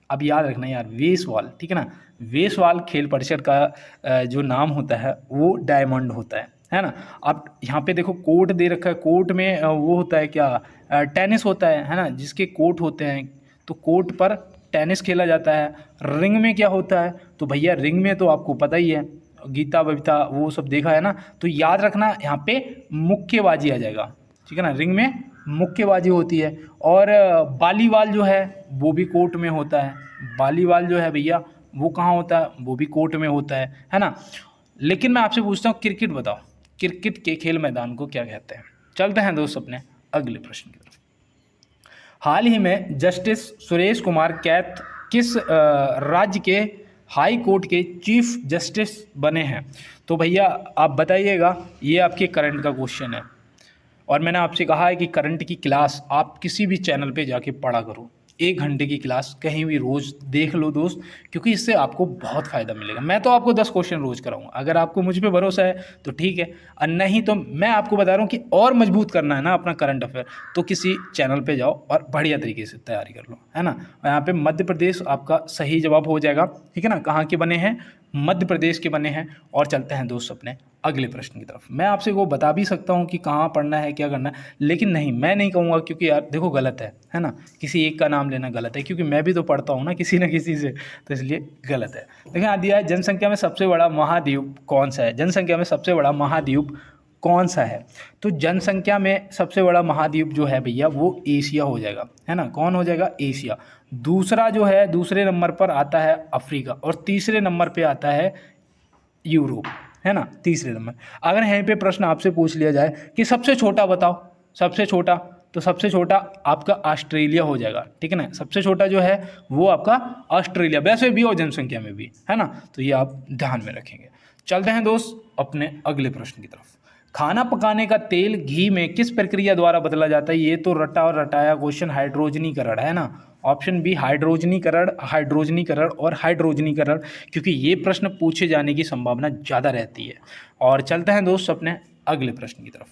अब याद रखना यार, वेसवाल, ठीक है ना, वेसवाल खेल परिसर का जो नाम होता है वो डायमंड होता है ना। अब यहाँ पे देखो कोर्ट दे रखा है, कोर्ट में वो होता है क्या, टेनिस होता है ना, जिसके कोर्ट होते हैं तो कोर्ट पर टेनिस खेला जाता है। रिंग में क्या होता है, तो भैया रिंग में तो आपको पता ही है, गीता बबीता वो सब देखा है ना, तो याद रखना यहाँ पे मुक्केबाजी आ जाएगा, ठीक है ना, रिंग में मुक्केबाजी होती है। और वॉलीबॉल जो है वो भी कोर्ट में होता है, वॉलीबॉल जो है भैया वो कहाँ होता है, वो भी कोर्ट में होता है ना। लेकिन मैं आपसे पूछता हूँ क्रिकेट बताओ, क्रिकेट के खेल मैदान को क्या कहते हैं। चलते हैं दोस्त अपने अगले प्रश्न की तरफ। हाल ही में जस्टिस सुरेश कुमार कैथ किस राज्य के हाई कोर्ट के चीफ जस्टिस बने हैं, तो भैया आप बताइएगा, ये आपके करंट का क्वेश्चन है। और मैंने आपसे कहा है कि करंट की क्लास आप किसी भी चैनल पे जाके पढ़ा करो, 1 घंटे की क्लास कहीं भी रोज़ देख लो दोस्त, क्योंकि इससे आपको बहुत फ़ायदा मिलेगा। मैं तो आपको 10 क्वेश्चन रोज़ कराऊंगा, अगर आपको मुझ पे भरोसा है तो ठीक है, और नहीं तो मैं आपको बता रहा हूँ कि और मजबूत करना है ना अपना करंट अफेयर, तो किसी चैनल पे जाओ और बढ़िया तरीके से तैयारी कर लो, है ना। और यहाँ पे मध्य प्रदेश आपका सही जवाब हो जाएगा, ठीक है ना। कहाँ के बने हैं, मध्य प्रदेश के बने हैं। और चलते हैं दोस्त अपने अगले प्रश्न की तरफ। मैं आपसे वो बता भी सकता हूँ कि कहाँ पढ़ना है, क्या करना है, लेकिन नहीं, मैं नहीं कहूँगा, क्योंकि यार देखो गलत है ना, किसी एक का नाम लेना गलत है, क्योंकि मैं भी तो पढ़ता हूँ ना किसी न किसी से, तो इसलिए गलत है। देखिए यहाँ दिया है, जनसंख्या में सबसे बड़ा महाद्वीप कौन सा है? जनसंख्या में सबसे बड़ा महाद्वीप कौन सा है? तो जनसंख्या में सबसे बड़ा महाद्वीप जो है भैया वो एशिया हो जाएगा, है ना। कौन हो जाएगा? एशिया। दूसरा जो है, दूसरे नंबर पर आता है अफ्रीका, और तीसरे नंबर पे आता है यूरोप, है ना, तीसरे नंबर। अगर यहीं पे प्रश्न आपसे पूछ लिया जाए कि सबसे छोटा बताओ, सबसे छोटा, तो सबसे छोटा आपका ऑस्ट्रेलिया हो जाएगा, ठीक है ना। सबसे छोटा जो है वो आपका ऑस्ट्रेलिया, वैसे भी और जनसंख्या में भी, है ना, तो ये आप ध्यान में रखेंगे। चलते हैं दोस्त अपने अगले प्रश्न की तरफ। खाना पकाने का तेल घी में किस प्रक्रिया द्वारा बदला जाता है? ये तो रटा और रटाया क्वेश्चन, हाइड्रोजनीकरण, है ना। ऑप्शन बी हाइड्रोजनीकरण, हाइड्रोजनीकरण और हाइड्रोजनीकरण, क्योंकि ये प्रश्न पूछे जाने की संभावना ज़्यादा रहती है। और चलते हैं दोस्त अपने अगले प्रश्न की तरफ।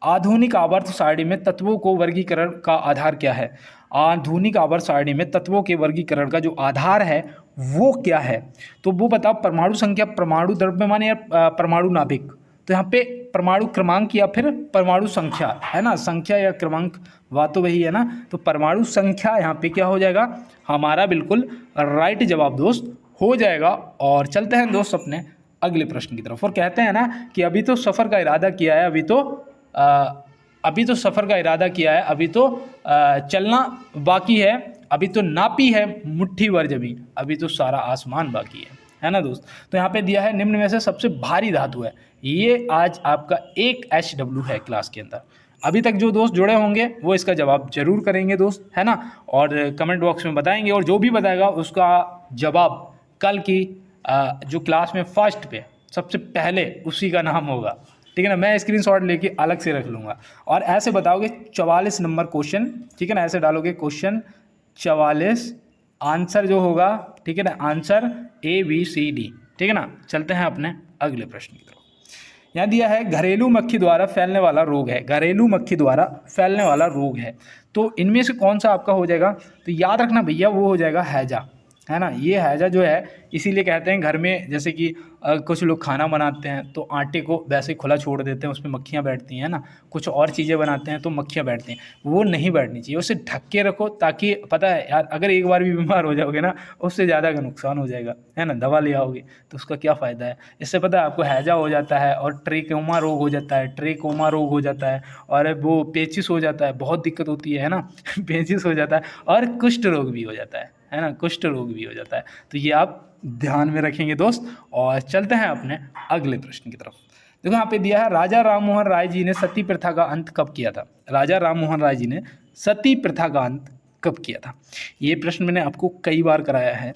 आधुनिक आवर्त सारणी में तत्वों को वर्गीकरण का आधार क्या है? आधुनिक आवर्त सारणी में तत्वों के वर्गीकरण का जो आधार है वो क्या है? तो वो बताओ, परमाणु संख्या, परमाणु द्रव्यमान या परमाणु नाभिक? तो यहाँ पे परमाणु क्रमांक या फिर परमाणु संख्या, है ना, संख्या या क्रमांक, बात तो वही है ना। तो परमाणु संख्या यहाँ पे क्या हो जाएगा? हमारा बिल्कुल राइट जवाब दोस्त हो जाएगा। और चलते हैं दोस्त अपने अगले प्रश्न की तरफ। और कहते हैं ना कि अभी तो सफ़र का इरादा किया है, अभी तो सफ़र का इरादा किया है, अभी तो चलना बाकी है, अभी तो नापी है मुट्ठी भर जमीन, अभी तो सारा आसमान बाकी है ना दोस्त। तो यहाँ पे दिया है निम्न में से सबसे भारी धातु है, ये आज आपका एक HW है क्लास के अंदर। अभी तक जो दोस्त जुड़े होंगे वो इसका जवाब जरूर करेंगे दोस्त, है ना, और कमेंट बॉक्स में बताएंगे, और जो भी बताएगा उसका जवाब कल की जो क्लास में फर्स्ट पे सबसे पहले उसी का नाम होगा, ठीक है ना। मैं स्क्रीनशॉट लेके अलग से रख लूँगा। और ऐसे बताओगे 44 नंबर क्वेश्चन, ठीक है ना, ऐसे डालोगे क्वेश्चन 44, आंसर जो होगा, ठीक है ना, आंसर ABCD, ठीक है ना। चलते हैं अपने अगले प्रश्न की तरफ। यहाँ दिया है घरेलू मक्खी द्वारा फैलने वाला रोग है, घरेलू मक्खी द्वारा फैलने वाला रोग है, तो इनमें से कौन सा आपका हो जाएगा? तो याद रखना भैया, वो हो जाएगा हैजा, है ना। ये हैजा जो है इसीलिए कहते हैं घर में, जैसे कि कुछ लोग खाना बनाते हैं तो आटे को वैसे खुला छोड़ देते हैं, उसमें मक्खियाँ बैठती हैं ना। कुछ और चीज़ें बनाते हैं तो मक्खियाँ बैठती हैं, वो नहीं बैठनी चाहिए, उसे ढक के रखो, ताकि पता है यार, अगर एक बार भी बीमार हो जाओगे ना, उससे ज़्यादा का नुकसान हो जाएगा, है ना। दवा ले आओगे तो उसका क्या फ़ायदा है? इससे पता है आपको हैजा हो जाता है, और ट्रेकोमा रोग हो जाता है, ट्रेकोमा रोग हो जाता है, और वो पेचिस हो जाता है, बहुत दिक्कत होती है ना पेचिस हो जाता है, और कुष्ठ रोग भी हो जाता है ना, कुष्ठ रोग भी हो जाता है। तो ये आप ध्यान में रखेंगे दोस्त। और चलते हैं अपने अगले प्रश्न की तरफ। देखो यहाँ पे दिया है, राजा राममोहन राय जी ने सती प्रथा का अंत कब किया था? राजा राममोहन राय जी ने सती प्रथा का अंत कब किया था? ये प्रश्न मैंने आपको कई बार कराया है,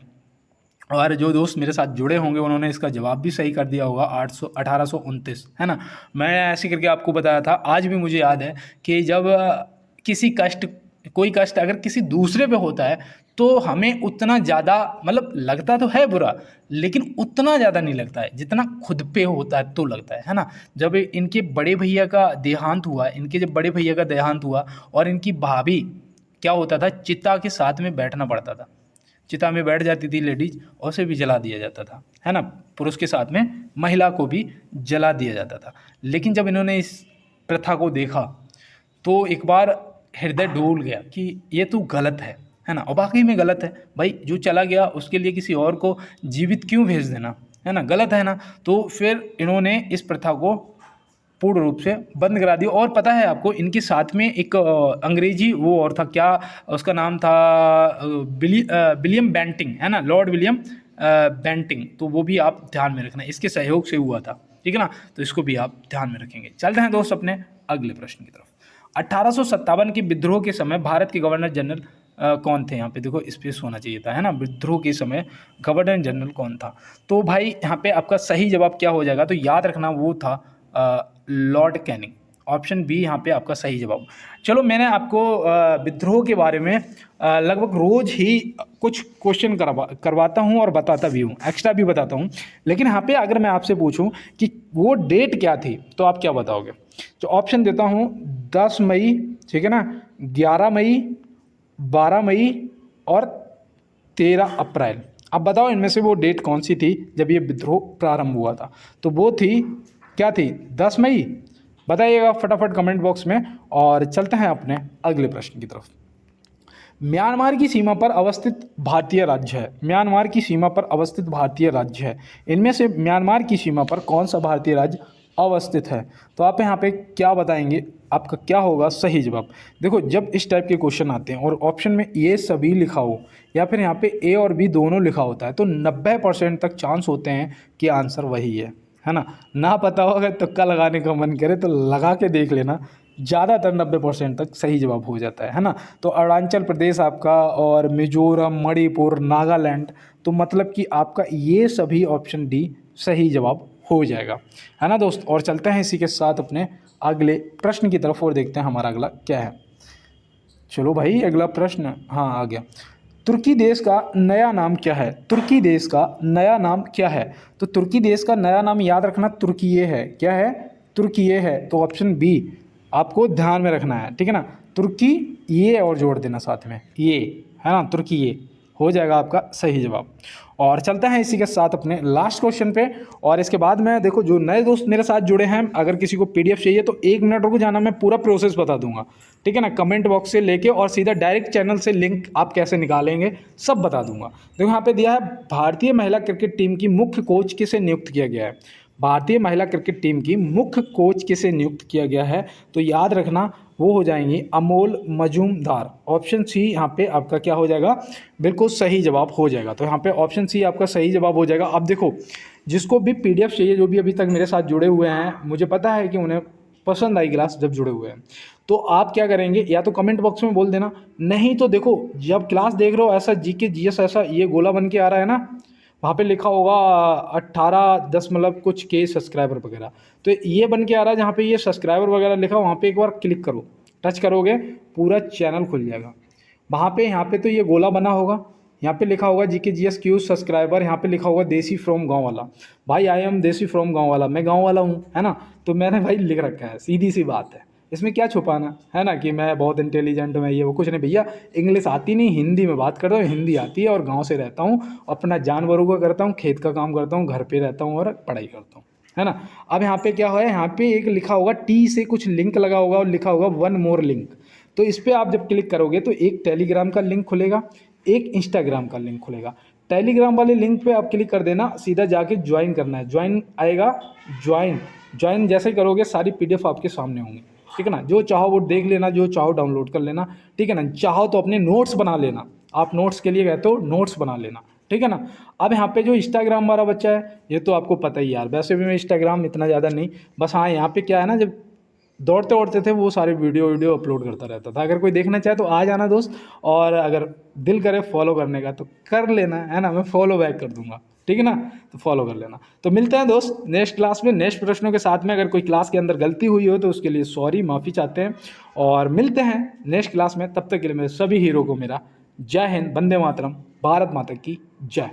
और जो दोस्त मेरे साथ जुड़े होंगे उन्होंने इसका जवाब भी सही कर दिया होगा, 1829, है ना। मैं ऐसे करके आपको बताया था, आज भी मुझे याद है कि जब कोई कष्ट अगर किसी दूसरे पे होता है तो हमें उतना ज़्यादा, मतलब लगता तो है बुरा, लेकिन उतना ज़्यादा नहीं लगता है जितना खुद पे होता है तो लगता है ना। जब इनके बड़े भैया का देहांत हुआ, इनके जब बड़े भैया का देहांत हुआ, और इनकी भाभी, क्या होता था, चिता के साथ में बैठना पड़ता था, चिता में बैठ जाती थी लेडीज, और उसे भी जला दिया जाता था, है ना। पुरुष के साथ में महिला को भी जला दिया जाता था। लेकिन जब इन्होंने इस प्रथा को देखा तो एक बार हृदय डोल गया कि ये तो गलत है ना। और वाकई में गलत है भाई, जो चला गया उसके लिए किसी और को जीवित क्यों भेज देना, है ना, गलत है ना। तो फिर इन्होंने इस प्रथा को पूर्ण रूप से बंद करा दिया। और पता है आपको, इनके साथ में एक अंग्रेजी वो और था, क्या उसका नाम था, विलियम बेंटिंग, है ना, लॉर्ड विलियम बेंटिंग, तो वो भी आप ध्यान में रखना, इसके सहयोग से हुआ था, ठीक है ना। तो इसको भी आप ध्यान में रखेंगे। चलते हैं दोस्त अपने अगले प्रश्न की तरफ। 1857 के विद्रोह के समय भारत के गवर्नर जनरल कौन थे? यहाँ पे देखो स्पेस होना चाहिए था, है ना। विद्रोह के समय गवर्नर जनरल कौन था? तो भाई यहाँ पे आपका सही जवाब क्या हो जाएगा? तो याद रखना वो था लॉर्ड कैनिंग। ऑप्शन बी यहाँ पे आपका सही जवाब। चलो, मैंने आपको विद्रोह के बारे में लगभग रोज ही कुछ क्वेश्चन करवाता हूँ और बताता भी हूँ, एक्स्ट्रा भी बताता हूँ। लेकिन यहाँ पे अगर मैं आपसे पूछूं कि वो डेट क्या थी तो आप क्या बताओगे? तो ऑप्शन देता हूँ, 10 मई, ठीक है ना, 11 मई, 12 मई और 13 अप्रैल। अब बताओ इनमें से वो डेट कौन सी थी जब ये विद्रोह प्रारंभ हुआ था? तो वो थी क्या थी? 10 मई। बताइएगा फटाफट कमेंट बॉक्स में। और चलते हैं अपने अगले प्रश्न की तरफ। म्यांमार की सीमा पर अवस्थित भारतीय राज्य है। म्यांमार की सीमा पर अवस्थित भारतीय राज्य है। इनमें से म्यांमार की सीमा पर कौन सा भारतीय राज्य अवस्थित है? तो आप यहाँ पे क्या बताएंगे? आपका क्या होगा सही जवाब? देखो, जब इस टाइप के क्वेश्चन आते हैं और ऑप्शन में ये सभी लिखा हो या फिर यहाँ पे ए और बी दोनों लिखा होता है, तो 90% तक चांस होते हैं कि आंसर वही है ना पता हो अगर तुक्का लगाने का मन करे तो लगा के देख लेना, ज़्यादातर 90% तक सही जवाब हो जाता है ना। तो अरुणाचल प्रदेश आपका, और मिजोरम, मणिपुर, नागालैंड, तो मतलब कि आपका ये सभी ऑप्शन डी सही जवाब हो जाएगा, है ना दोस्त। और चलते हैं इसी के साथ अपने अगले प्रश्न की तरफ और देखते हैं हमारा अगला क्या है। चलो भाई, अगला प्रश्न हाँ आ गया। तुर्की देश का नया नाम क्या है? तुर्की देश का नया नाम क्या है? तो तुर्की देश का नया नाम याद रखना तुर्कीये है। क्या है? तुर्कीये है। तो ऑप्शन बी आपको ध्यान में रखना है, ठीक है ना। तुर्की ये और जोड़ देना साथ में, ये है ना, तुर्की ये हो जाएगा आपका सही जवाब। और चलते हैं इसी के साथ अपने लास्ट क्वेश्चन पे। और इसके बाद में देखो, जो नए दोस्त मेरे साथ जुड़े हैं, अगर किसी को पीडीएफ चाहिए तो 1 मिनट रुको जाना, मैं पूरा प्रोसेस बता दूंगा, ठीक है ना। कमेंट बॉक्स से लेके और सीधा डायरेक्ट चैनल से लिंक आप कैसे निकालेंगे सब बता दूंगा। देखो यहाँ पे दिया है, भारतीय महिला क्रिकेट टीम की मुख्य कोच किसे नियुक्त किया गया है? भारतीय महिला क्रिकेट टीम की मुख्य कोच किसे नियुक्त किया गया है? तो याद रखना वो हो जाएंगी अमोल मजूमदार। ऑप्शन सी यहाँ पे आपका क्या हो जाएगा? बिल्कुल सही जवाब हो जाएगा। तो यहाँ पे ऑप्शन सी आपका सही जवाब हो जाएगा। अब देखो, जिसको भी पीडीएफ चाहिए, जो भी अभी तक मेरे साथ जुड़े हुए हैं, मुझे पता है कि उन्हें पसंद आई क्लास जब जुड़े हुए हैं, तो आप क्या करेंगे, या तो कमेंट बॉक्स में बोल देना, नहीं तो देखो जब क्लास देख रहे हो ऐसा जीके जीएस ऐसा ये गोला बन के आ रहा है ना, वहाँ पे लिखा होगा 18 मतलब कुछ के सब्सक्राइबर वगैरह, तो ये बन के आ रहा है जहाँ पे ये सब्सक्राइबर वगैरह लिखा, वहाँ पे एक बार क्लिक करो, टच करोगे पूरा चैनल खुल जाएगा। वहाँ पे यहाँ पे तो ये गोला बना होगा, यहाँ पे लिखा होगा जीके जीएस क्यू सब्सक्राइबर, यहाँ पे लिखा होगा देसी फ्रॉम गांव वाला। भाई आई एम देसी फ्रॉम गांव वाला, मैं गांव वाला हूँ, है ना। तो मैंने भाई लिख रखा है, सीधी सी बात है, इसमें क्या छुपाना है ना, कि मैं बहुत इंटेलिजेंट हूँ, मैं ये वो कुछ नहीं भैया। इंग्लिश आती नहीं, हिंदी में बात करता हूँ, हिंदी आती है, और गाँव से रहता हूँ, अपना जानवरों का करता हूँ, खेत का काम करता हूँ, घर पे रहता हूँ और पढ़ाई करता हूँ, है ना। अब यहाँ पे क्या है, यहाँ पे एक लिखा होगा टी से कुछ लिंक लगा होगा और लिखा होगा 1 मोर लिंक। तो इस पर आप जब क्लिक करोगे तो एक टेलीग्राम का लिंक खुलेगा, एक इंस्टाग्राम का लिंक खुलेगा। टेलीग्राम वाले लिंक पे आप क्लिक कर देना, सीधा जाके ज्वाइन करना है, ज्वाइन आएगा, ज्वाइन जैसे ही करोगे सारी पीडीएफ आपके सामने होंगी, ठीक है ना। जो चाहो वो देख लेना, जो चाहो डाउनलोड कर लेना, ठीक है ना। चाहो तो अपने नोट्स बना लेना, आप नोट्स के लिए कहते हो, नोट्स बना लेना, ठीक है ना। अब यहाँ पे जो इंस्टाग्राम वाला बच्चा है, ये तो आपको पता ही यार, वैसे भी मैं इंस्टाग्राम इतना ज़्यादा नहीं, बस हाँ यहाँ पे क्या है ना, जब दौड़ते दौड़ते थे वो सारे वीडियो अपलोड करता रहता था। अगर कोई देखना चाहे तो आ जाना दोस्त, और अगर दिल करे फॉलो करने का तो कर लेना, है ना, मैं फॉलो बैक कर दूंगा, ठीक है ना। तो फॉलो कर लेना। तो मिलते हैं दोस्त नेक्स्ट क्लास में नेक्स्ट प्रश्नों के साथ में। अगर कोई क्लास के अंदर गलती हुई हो तो उसके लिए सॉरी, माफ़ी चाहते हैं, और मिलते हैं नेक्स्ट क्लास में। तब तक के लिए मेरे सभी हीरो को मेरा जय हिंद, वंदे मातरम, भारत माता की जय।